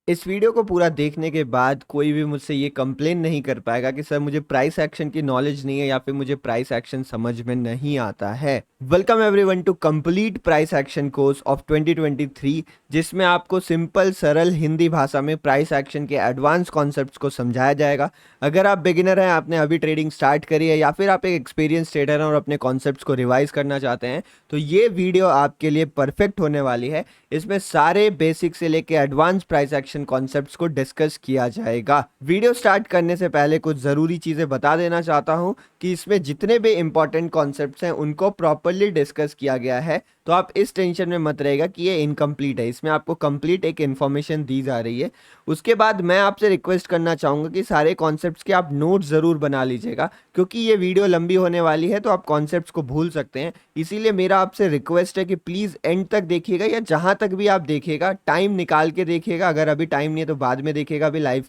इस वीडियो को पूरा देखने के बाद कोई भी मुझसे ये कंप्लेन नहीं कर पाएगा कि सर मुझे प्राइस एक्शन की नॉलेज नहीं है या फिर मुझे प्राइस एक्शन समझ में नहीं आता है। Welcome everyone to complete price action course of 2023, जिसमें आपको सिंपल सरल हिंदी भाषा में प्राइस एक्शन के एडवांस कॉन्सेप्ट्स को समझाया जाएगा। अगर आप बिगिनर हैं, आपने अभी ट्रेडिंग स्टार्ट करी है, या फिर आप एक एक्सपीरियंस ट्रेडर हैं और अपने कॉन्सेप्ट्स को रिवाइज करना चाहते हैं, तो ये वीडियो आपके लिए परफेक्ट होने वाली है। इसमें सारे बेसिक से लेके एडवांस प्राइस एक्शन कॉन्सेप्ट्स को डिस्कस किया जाएगा। वीडियो स्टार्ट करने से पहले कुछ ज़रूरी चीज़ें बता देना चाहता हूं कि इसमें जितने भी इंपॉर्टेंट कॉन्सेप्ट्स हैं उनको प्रॉपर्ली डिस्कस किया गया है, तो आप इस टेंशन में मत रहेगा कि ये इनकम्प्लीट है। इसमें आपको कंप्लीट एक इन्फॉर्मेशन दी जा रही है। उसके बाद मैं आपसे रिक्वेस्ट करना चाहूँगा कि सारे कॉन्सेप्ट्स के आप नोट ज़रूर बना लीजिएगा, क्योंकि ये वीडियो लंबी होने वाली है तो आप कॉन्सेप्ट्स को भूल सकते हैं। इसीलिए मेरा आपसे रिक्वेस्ट है कि प्लीज़ एंड तक देखिएगा, या जहाँ तक भी आप देखिएगा टाइम निकाल के देखिएगा। अगर अभी टाइम नहीं है तो बाद में देखिएगा, अभी लाइक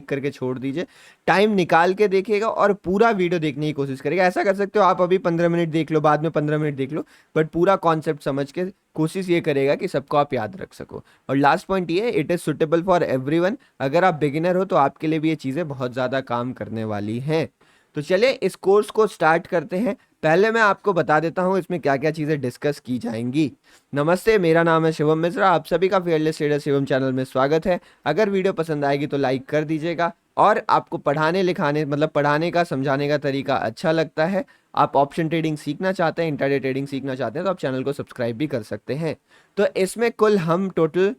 करके छोड़ दीजिए। टाइम निकाल के देखिएगा और पूरा वीडियो देखने की कोशिश करिएगा। ऐसा कर सकते हो आप अभी 15 मिनट देख लो, बाद में 15 मिनट देख लो, बट पूरा कॉन्सेप्ट समझ के कोशिश ये करेगा कि सबको आप याद रख सको। और लास्ट पॉइंट ये है, it is suitable for everyone. अगर आप बिगिनर हो तो आपके लिए भी ये चीज़ें बहुत ज़्यादा काम करने वाली हैं। तो चलिए इस कोर्स को स्टार्ट करते हैं। पहले मैं आपको बता देता हूं इसमें क्या क्या चीज़ें डिस्कस की जाएंगी। नमस्ते, मेरा नाम है शिवम मिश्रा। आप सभी का फियरलेस ट्रेडर शिवम चैनल में स्वागत है। अगर वीडियो पसंद आएगी तो लाइक कर दीजिएगा, और आपको पढ़ाने का समझाने का तरीका अच्छा लगता है, आप ऑप्शन ट्रेडिंग सीखना चाहते हैं, इंट्राडे ट्रेडिंग सीखना चाहते हैं, तो आप चैनल को सब्सक्राइब भी कर सकते हैं। तो इसमें कुल हम टोटल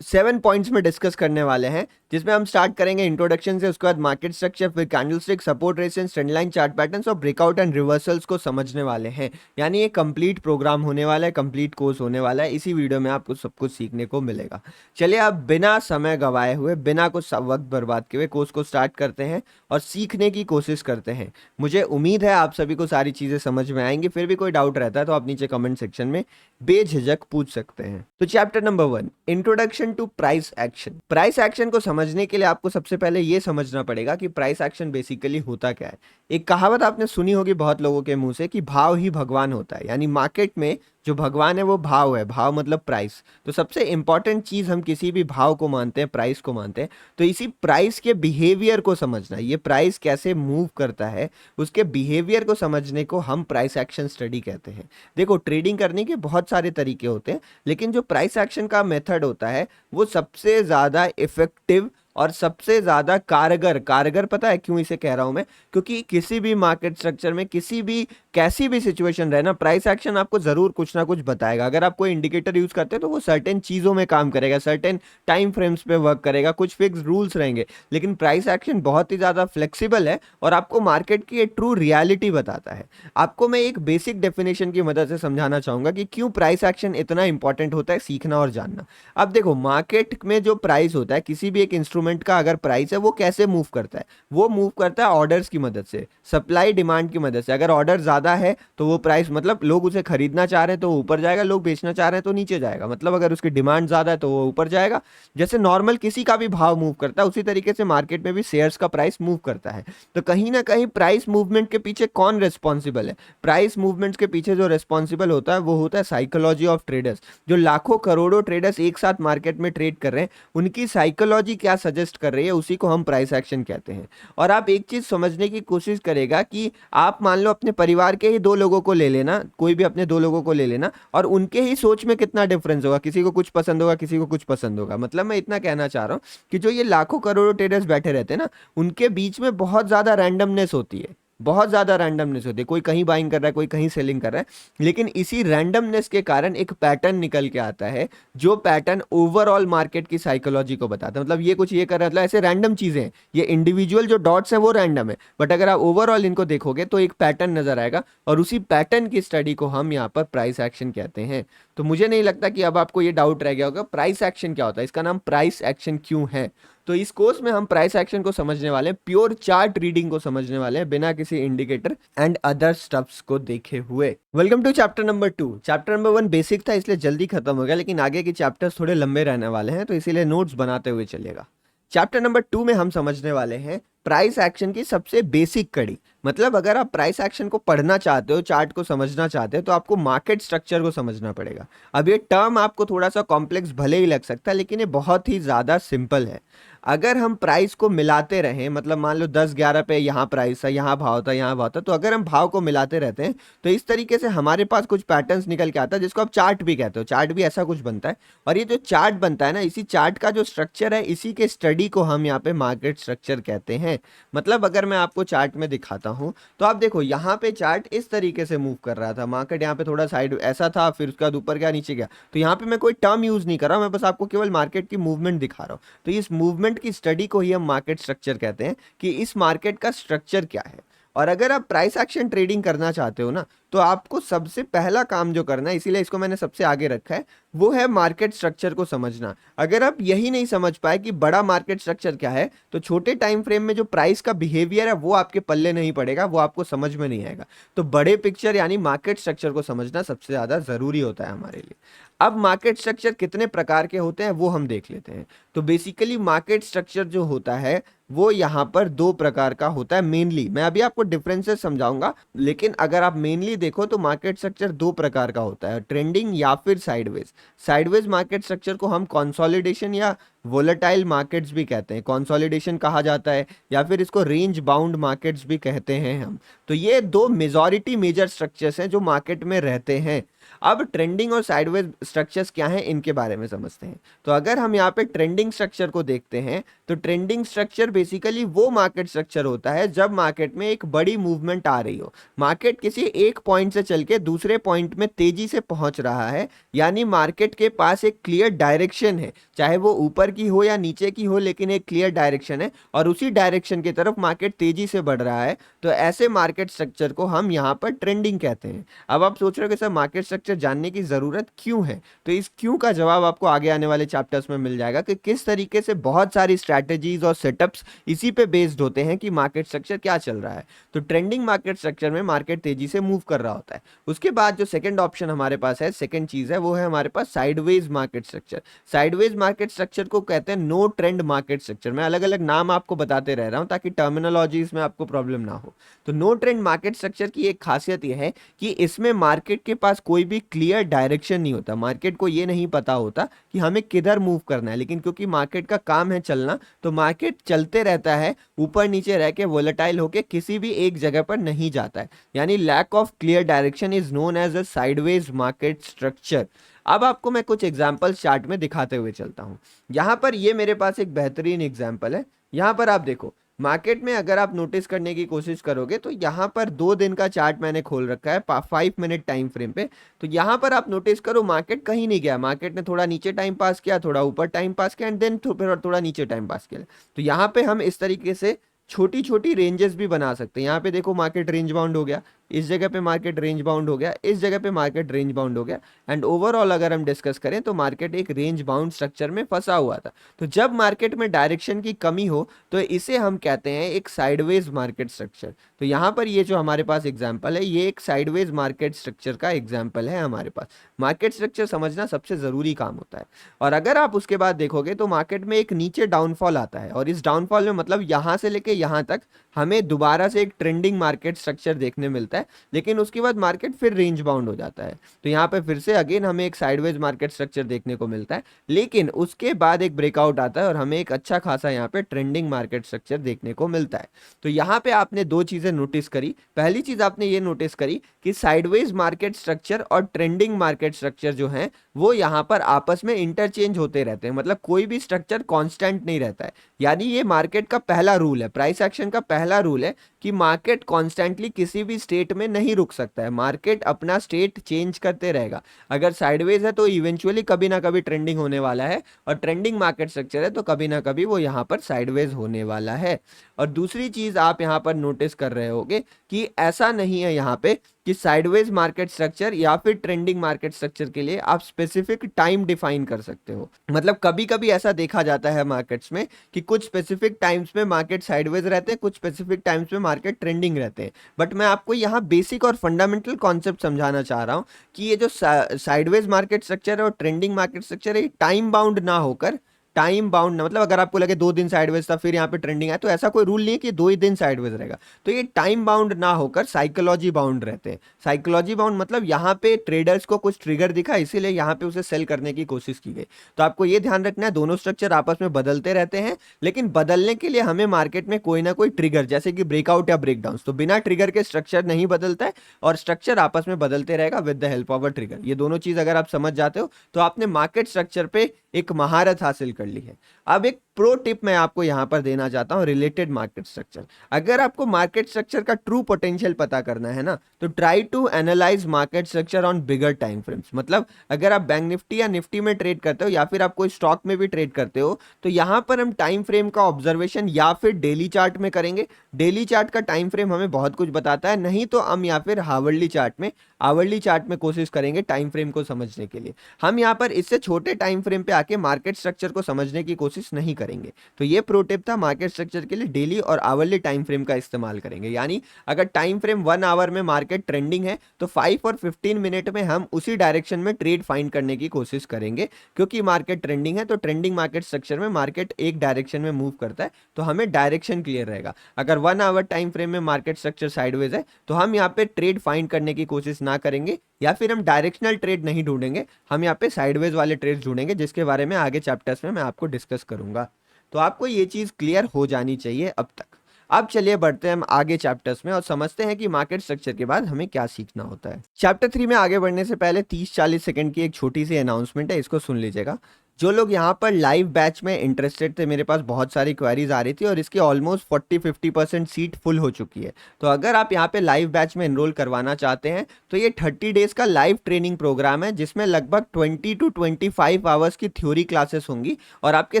7 पॉइंट्स में डिस्कस करने वाले हैं, जिसमें हम स्टार्ट करेंगे इंट्रोडक्शन से, उसके बाद मार्केट स्ट्रक्चर, फिर candlestick, support resistance, trend line, chart patterns और ब्रेकआउट एंड रिवर्सल्स को समझने वाले हैं। यानी ये कंप्लीट प्रोग्राम होने वाला है, कंप्लीट कोर्स होने वाला है। इसी वीडियो में आपको सब कुछ सीखने को मिलेगा। चलिए अब बिना समय गवाए हुए, बिना कुछ वक्त बर्बाद किए कोर्स को स्टार्ट करते हैं और सीखने की कोशिश करते हैं। मुझे उम्मीद है आप सभी को सारी चीज़ें समझ में आएंगी। फिर भी कोई डाउट रहता है तो आप नीचे कमेंट सेक्शन में बेझिझक पूछ सकते हैं। तो chapter number 1, introduction to price action. Price action को समझने के लिए आपको सबसे पहले यह समझना पड़ेगा कि प्राइस एक्शन बेसिकली होता क्या है। एक कहावत आपने सुनी होगी बहुत लोगों के मुंह से कि भाव ही भगवान होता है, यानी मार्केट में जो भगवान है वो भाव है। भाव मतलब प्राइस। तो सबसे इंपॉर्टेंट चीज हम किसी भी भाव को मानते हैं, प्राइस को मानते हैं। तो इसी प्राइस के बिहेवियर को समझना, ये प्राइस कैसे मूव करता है, उसके बिहेवियर को समझने को हम प्राइस एक्शन स्टडी कहते हैं। देखो, ट्रेडिंग करने के बहुत सारे तरीके होते हैं, लेकिन जो प्राइस एक्शन का मेथड होता है वो सबसे ज्यादा इफेक्टिव और सबसे ज्यादा कारगर पता है क्यों इसे कह रहा हूं मैं? क्योंकि किसी भी मार्केट स्ट्रक्चर में, किसी भी कैसी भी सिचुएशन रहे ना, प्राइस एक्शन आपको जरूर कुछ ना कुछ बताएगा। अगर आप कोई इंडिकेटर यूज करते हैं तो वो सर्टेन चीजों में काम करेगा, सर्टेन टाइम फ्रेम्स पे वर्क करेगा, कुछ फिक्स रूल्स रहेंगे। लेकिन प्राइस एक्शन बहुत ही ज्यादा फ्लेक्सिबल है और आपको मार्केट की ट्रू रियलिटी बताता है। आपको मैं एक बेसिक डेफिनेशन की मदद से समझाना चाहूंगा कि क्यों प्राइस एक्शन इतना इंपॉर्टेंट होता है सीखना और जानना। अब देखो, मार्केट में जो प्राइस होता है, किसी भी एक इंस्ट्रूमेंट का अगर प्राइस है, वो कैसे मूव करता है? वो मूव करता है ऑर्डर्स की मदद से, सप्लाई डिमांड की मदद से। अगर ऑर्डर ज्यादा है तो वो प्राइस, मतलब लोग उसे खरीदना चाह रहे हैं तो वो ऊपर जाएगा, लोग बेचना चाह रहे हैं तो नीचे जाएगा। मतलब अगर उसकी डिमांड ज्यादा है तो वो ऊपर जाएगा। जैसे नॉर्मल किसी का भी भाव मूव करता है, उसी तरीके से मार्केट में भी शेयर्स का प्राइस मूव करता है। तो कहीं ना कहीं प्राइस मूवमेंट के पीछे कौन रिस्पॉन्सिबल है? प्राइस मूवमेंट्स के पीछे जो रिस्पॉन्सिबल होता है वो होता है साइकोलॉजी ऑफ ट्रेडर्स। जो लाखों करोड़ों ट्रेडर्स एक साथ मार्केट में ट्रेड कर रहे हैं, उनकी साइकोलॉजी क्या सजेस्ट कर रही है, उसी को हम प्राइस एक्शन कहते हैं। और आप एक चीज समझने की कोशिश करेगा कि आप मान लो अपने परिवार के ही 2 लोगों को ले लेना, कोई भी अपने 2 लोगों को ले लेना, और उनके ही सोच में कितना डिफरेंस होगा। किसी को कुछ पसंद होगा, किसी को कुछ पसंद होगा। मतलब मैं इतना कहना चाह रहा हूं कि जो ये लाखों करोड़ों ट्रेडर्स बैठे रहते हैं ना, उनके बीच में बहुत ज्यादा रैंडमनेस होती है, बहुत ज्यादा रैंडमनेस होती है। कोई कहीं बाइंग कर रहा है, कोई कहीं सेलिंग कर रहा है, लेकिन इसी रैंडमनेस के कारण एक पैटर्न निकल के आता है, जो पैटर्न ओवरऑल मार्केट की साइकोलॉजी को बताता है। मतलब ये कुछ ये कर रहा है, मतलब ऐसे रैंडम चीजें हैं, ये इंडिविजुअल जो डॉट्स हैं वो रैंडम है, बट अगर आप ओवरऑल इनको देखोगे तो एक पैटर्न नजर आएगा, और उसी पैटर्न की स्टडी को हम यहाँ पर प्राइस एक्शन कहते हैं। तो मुझे नहीं लगता कि अब आपको ये डाउट रह गया होगा प्राइस एक्शन क्या होता है, इसका नाम प्राइस एक्शन क्यों है। तो इस कोर्स में हम प्राइस एक्शन को समझने वाले हैं, प्योर चार्ट रीडिंग को समझने वाले हैं, बिना किसी इंडिकेटर एंड अदर स्टफ्स को देखे हुए। Welcome to chapter number 2। Chapter number 1 basic था, इसलिए जल्दी खत्म हो गया, लेकिन आगे के चैप्टर्स थोड़े लंबे रहने वाले हैं, तो इसीलिए नोट्स बनाते हुए चलिएगा। चैप्टर नंबर 2 में हम समझने वाले हैं प्राइस एक्शन की सबसे बेसिक कड़ी। मतलब अगर आप प्राइस एक्शन को पढ़ना चाहते हो, चार्ट को समझना चाहते हो, तो आपको मार्केट स्ट्रक्चर को समझना पड़ेगा। अब ये टर्म आपको थोड़ा सा कॉम्प्लेक्स भले ही लग सकता है, लेकिन ये बहुत ही ज़्यादा सिंपल है। अगर हम प्राइस को मिलाते रहें, मतलब मान लो 10-11 पे यहाँ प्राइस है, यहाँ भाव था, यहाँ भाव था, तो अगर हम भाव को मिलाते रहते हैं तो इस तरीके से हमारे पास कुछ पैटर्न्स निकल के आता है, जिसको आप चार्ट भी कहते हो। चार्ट भी ऐसा कुछ बनता है, और ये जो चार्ट बनता है ना, इसी चार्ट का जो स्ट्रक्चर है, इसी के स्टडी को हम यहाँ पे मार्केट स्ट्रक्चर कहते हैं। मतलब अगर मैं आपको चार्ट में दिखाता हूँ, तो आप देखो यहाँ पे चार्ट इस तरीके से मूव कर रहा था, मार्केट यहाँ पे थोड़ा साइड ऐसा था, फिर उसके बाद ऊपर गया, नीचे गया। तो यहाँ पे मैं कोई टर्म यूज नहीं कर रहा हूँ, मैं बस आपको केवल मार्केट की मूवमेंट दिखा रहा हूँ। तो इस मूवमेंट की स्टडी को ही हम मार्केट स्ट्रक्चर कहते हैं, कि इस मार्केट का स्ट्रक्चर क्या है। और अगर आप प्राइस एक्शन ट्रेडिंग करना चाहते हो ना, तो आपको सबसे पहला काम जो करना है, इसीलिए इसको मैंने सबसे आगे रखा है, वो है मार्केट स्ट्रक्चर को समझना। अगर आप यही नहीं समझ पाए कि बड़ा मार्केट स्ट्रक्चर क्या है, तो छोटे टाइम फ्रेम में जो प्राइस का बिहेवियर है वो आपके पल्ले नहीं पड़ेगा, वो आपको समझ में नहीं आएगा। तो बड़े पिक्चर यानी मार्केट स्ट्रक्चर को समझना सबसे ज़्यादा ज़रूरी होता है हमारे लिए। अब मार्केट स्ट्रक्चर कितने प्रकार के होते हैं वो हम देख लेते हैं। तो बेसिकली मार्केट स्ट्रक्चर जो होता है वो यहाँ पर दो प्रकार का होता है मेनली। मैं अभी आपको डिफरेंसेस समझाऊंगा, लेकिन अगर आप मेनली देखो तो मार्केट स्ट्रक्चर दो प्रकार का होता है, ट्रेंडिंग या फिर साइडवेज। साइडवेज मार्केट स्ट्रक्चर को हम कंसोलिडेशन या वोलेटाइल मार्केट्स भी कहते हैं, कंसोलिडेशन कहा जाता है, या फिर इसको रेंज बाउंड मार्केट्स भी कहते हैं हम। तो ये दो मेजॉरिटी मेजर स्ट्रक्चर्स हैं जो मार्केट में रहते हैं। अब ट्रेंडिंग और साइडवेज स्ट्रक्चर्स क्या हैं, इनके बारे में समझते हैं। तो अगर हम यहाँ पे ट्रेंडिंग स्ट्रक्चर को देखते हैं, तो ट्रेंडिंग स्ट्रक्चर बेसिकली वो मार्केट स्ट्रक्चर होता है जब मार्केट में एक बड़ी मूवमेंट आ रही हो, मार्केट किसी एक पॉइंट से चल के दूसरे पॉइंट में तेजी से पहुंच रहा है, यानी मार्केट के पास एक क्लियर डायरेक्शन है, चाहे वो ऊपर की हो या नीचे की हो, लेकिन एक क्लियर डायरेक्शन है और उसी डायरेक्शन की तरफ मार्केट तेजी से बढ़ रहा है। तो ऐसे मार्केट स्ट्रक्चर को हम यहाँ पर ट्रेंडिंग कहते हैं। अब आप सोच रहे हो कि सर मार्केट स्ट्रक्चर जानने की जरूरत क्यों है, तो इस क्यों का जवाब आपको आगे आने वाले चैप्टर्स में मिल जाएगा, कि किस तरीके से बहुत सारी स्ट्रैटेजीज और सेटअप्स इसी पे बेस्ड होते हैं कि मार्केट स्ट्रक्चर क्या चल रहा है। तो ट्रेंडिंग मार्केट स्ट्रक्चर में मार्केट तेजी से मूव कर रहा होता है। उसके बाद जो सेकंड ऑप्शन हमारे पास है, सेकंड चीज है, वो है हमारे पास sideways market structure. Sideways market structure को कहते हैं नो ट्रेंड मार्केट स्ट्रक्चर। मैं अलग अलग नाम आपको बताते रह रहा हूं ताकि टर्मिनोलॉजीज में आपको प्रॉब्लम ना हो। तो नो ट्रेंड मार्केट स्ट्रक्चर की एक खासियत यह है कि इसमें मार्केट के पास कोई भी क्लियर डायरेक्शन नहीं होता, मार्केट को ये नहीं पता होता कि हमें किधर मूव करना है। लेकिन क्योंकि मार्केट का काम है चलना, तो मार्केट चलते रहता है, ऊपर नीचे रह के वोलेटाइल होके किसी भी एक जगह पर नहीं जाता है, यानी lack of clear direction is known as a sideways market structure. अब आपको मैं कुछ एग्जांपल्स चार्ट में दिखाते हुए चलता हूं। यहां पर ये मेरे पास एक बेहतरीन एग्जांपल है। यहां पर आप देखो, मार्केट में अगर आप नोटिस करने की कोशिश करोगे तो यहाँ पर 2 दिन का चार्ट मैंने खोल रखा है 5 मिनट टाइम फ्रेम पे। तो यहाँ पर आप नोटिस करो, मार्केट कहीं नहीं गया, मार्केट ने थोड़ा नीचे टाइम पास किया, थोड़ा ऊपर टाइम पास किया, एंड देन फिर थोड़ा नीचे टाइम पास किया। तो यहाँ पे हम इस तरीके से छोटी छोटी रेंजेस भी बना सकते हैं। यहाँ पे देखो मार्केट रेंज बाउंड हो गया, इस जगह पे मार्केट रेंज बाउंड हो गया, इस जगह पे मार्केट रेंज बाउंड हो गया, एंड ओवरऑल अगर हम डिस्कस करें तो मार्केट एक रेंज बाउंड स्ट्रक्चर में फंसा हुआ था। तो जब मार्केट में डायरेक्शन की कमी हो तो इसे हम कहते हैं एक साइडवेज मार्केट स्ट्रक्चर। तो यहाँ पर ये जो हमारे पास एग्जाम्पल है, ये एक साइडवेज मार्केट स्ट्रक्चर का एग्जाम्पल है हमारे पास। मार्केट स्ट्रक्चर समझना सबसे जरूरी काम होता है। और अगर आप उसके बाद देखोगे तो मार्केट में एक नीचे डाउनफॉल आता है, और इस डाउनफॉल में मतलब यहाँ से लेके यहाँ तक हमें दोबारा से एक ट्रेंडिंग मार्केट स्ट्रक्चर देखने मिलता है, लेकिन उसके बाद मार्केट फिर रेंज बाउंड हो जाता है। तो यहाँ पे फिर से अगेन हमें एक साइडवेज मार्केट स्ट्रक्चर देखने को मिलता है, लेकिन उसके बाद एक ब्रेकआउट आता है और हमें एक अच्छा खासा यहाँ पे ट्रेंडिंग मार्केट स्ट्रक्चर देखने को मिलता है। तो यहाँ पे आपने दो चीजें नोटिस करी। पहली चीज आपने ये नोटिस करी कि साइडवेज मार्केट स्ट्रक्चर और ट्रेंडिंग मार्केट स्ट्रक्चर जो है वो यहाँ पर आपस में इंटरचेंज होते रहते हैं, मतलब कोई भी स्ट्रक्चर कांस्टेंट नहीं रहता है। यानी ये मार्केट का पहला रूल है, प्राइस एक्शन का पहला रूल है कि मार्केट कॉन्स्टेंटली किसी भी स्टेट में नहीं रुक सकता है, मार्केट अपना स्टेट चेंज करते रहेगा। अगर साइडवेज है तो इवेंचुअली कभी ना कभी ट्रेंडिंग होने वाला है, और ट्रेंडिंग मार्केट स्ट्रक्चर है तो कभी ना कभी वो यहाँ पर साइडवेज होने वाला है। और दूसरी चीज आप यहाँ पर नोटिस कर रहे होगे कि ऐसा नहीं है यहाँ पे कि साइडवेज मार्केट स्ट्रक्चर या फिर ट्रेंडिंग मार्केट स्ट्रक्चर के लिए आप स्पेसिफिक टाइम डिफाइन कर सकते हो। मतलब कभी कभी ऐसा देखा जाता है मार्केट्स में कि कुछ स्पेसिफिक टाइम्स में मार्केट साइडवेज रहते हैं, कुछ स्पेसिफिक टाइम्स में मार्केट ट्रेंडिंग रहते हैं। बट मैं आपको यहाँ बेसिक और फंडामेंटल कॉन्सेप्ट समझाना चाह रहा हूँ कि ये जो साइडवेज मार्केट स्ट्रक्चर है और ट्रेंडिंग मार्केट स्ट्रक्चर है, टाइम बाउंड ना होकर टाइम बाउंड ना, मतलब अगर आपको लगे 2 दिन साइडवेज था फिर यहाँ पे ट्रेंडिंग है, तो ऐसा कोई रूल नहीं है कि 2 ही दिन साइडवेज रहेगा। तो ये टाइम बाउंड ना होकर साइकोलॉजी बाउंड रहते हैं। साइकोलॉजी बाउंड मतलब यहाँ पे ट्रेडर्स को कुछ ट्रिगर दिखा, इसीलिए यहाँ पे उसे सेल करने की कोशिश की गई। तो आपको ये ध्यान रखना है, दोनों स्ट्रक्चर आपस में बदलते रहते हैं, लेकिन बदलने के लिए हमें मार्केट में कोई ना कोई ट्रिगर, जैसे कि ब्रेकआउट या ब्रेकडाउन, तो बिना ट्रिगर के स्ट्रक्चर नहीं बदलता है और स्ट्रक्चर आपस में बदलते रहेगा with the help of a trigger. ये दोनों चीज अगर आप समझ जाते हो तो आपने मार्केट स्ट्रक्चर पे एक महारत हासिल कर ली है। अब एक प्रो टिप मैं आपको यहां पर देना चाहता हूं रिलेटेड मार्केट स्ट्रक्चर। अगर आपको मार्केट स्ट्रक्चर का ट्रू पोटेंशियल पता करना है ना, तो try to analyse market structure on bigger time frames. मतलब अगर आप बैंक निफ्टी या निफ्टी में ट्रेड करते हो या फिर आप कोई स्टॉक में भी ट्रेड करते हो, तो यहां पर हम टाइम फ्रेम का ऑब्जर्वेशन या फिर डेली चार्ट में करेंगे। डेली चार्ट का टाइम फ्रेम हमें बहुत कुछ बताता है, नहीं तो हम या फिर आवरली चार्ट में कोशिश करेंगे टाइम फ्रेम को समझने के लिए। हम यहाँ पर इससे छोटे टाइम फ्रेम पे आके मार्केट स्ट्रक्चर को समझने की कोशिश नहीं करेंगे। तो ये प्रो टिप था, मार्केट स्ट्रक्चर के लिए डेली और आवरली टाइम फ्रेम का इस्तेमाल करेंगे। यानी अगर टाइम फ्रेम 1 आवर में मार्केट ट्रेंडिंग है तो 5 और 15 मिनट में हम उसी डायरेक्शन में ट्रेड फाइंड करने की कोशिश करेंगे, क्योंकि मार्केट ट्रेंडिंग है। तो ट्रेंडिंग मार्केट स्ट्रक्चर में मार्केट एक डायरेक्शन में मूव करता है, तो हमें डायरेक्शन क्लियर रहेगा। अगर 1 आवर टाइम फ्रेम में मार्केट स्ट्रक्चर साइडवेज है तो हम यहाँ पे ट्रेड फाइंड करने की कोशिश ना करेंगे, या फिर हम डायरेक्शनल ट्रेड नहीं ढूंढेंगे, हम यहाँ पे साइडवेज वाले ट्रेड ढूंढेंगे, जिसके बारे में आगे चैप्टर्स में मैं आपको डिस्कस करूंगा। तो आपको ये चीज क्लियर हो जानी चाहिए अब तक। अब चलिए बढ़ते हैं हम आगे चैप्टर्स में और समझते हैं कि मार्केट स्ट्रक्चर के बाद हमें क्या सीखना होता है। चैप्टर 3 में आगे बढ़ने से पहले 30-40 सेकंड की एक छोटी सी अनाउंसमेंट है, इसको सुन लीजिएगा। जो लोग यहाँ पर लाइव बैच में इंटरेस्टेड थे, मेरे पास बहुत सारी क्वेरीज आ रही थी और इसकी ऑलमोस्ट 40-50% सीट फुल हो चुकी है। तो अगर आप यहाँ पे लाइव बैच में एनरोल करवाना चाहते हैं तो ये 30 डेज का लाइव ट्रेनिंग प्रोग्राम है, जिसमें लगभग 20 to 25 आवर्स की थ्योरी क्लासेस होंगी और आपके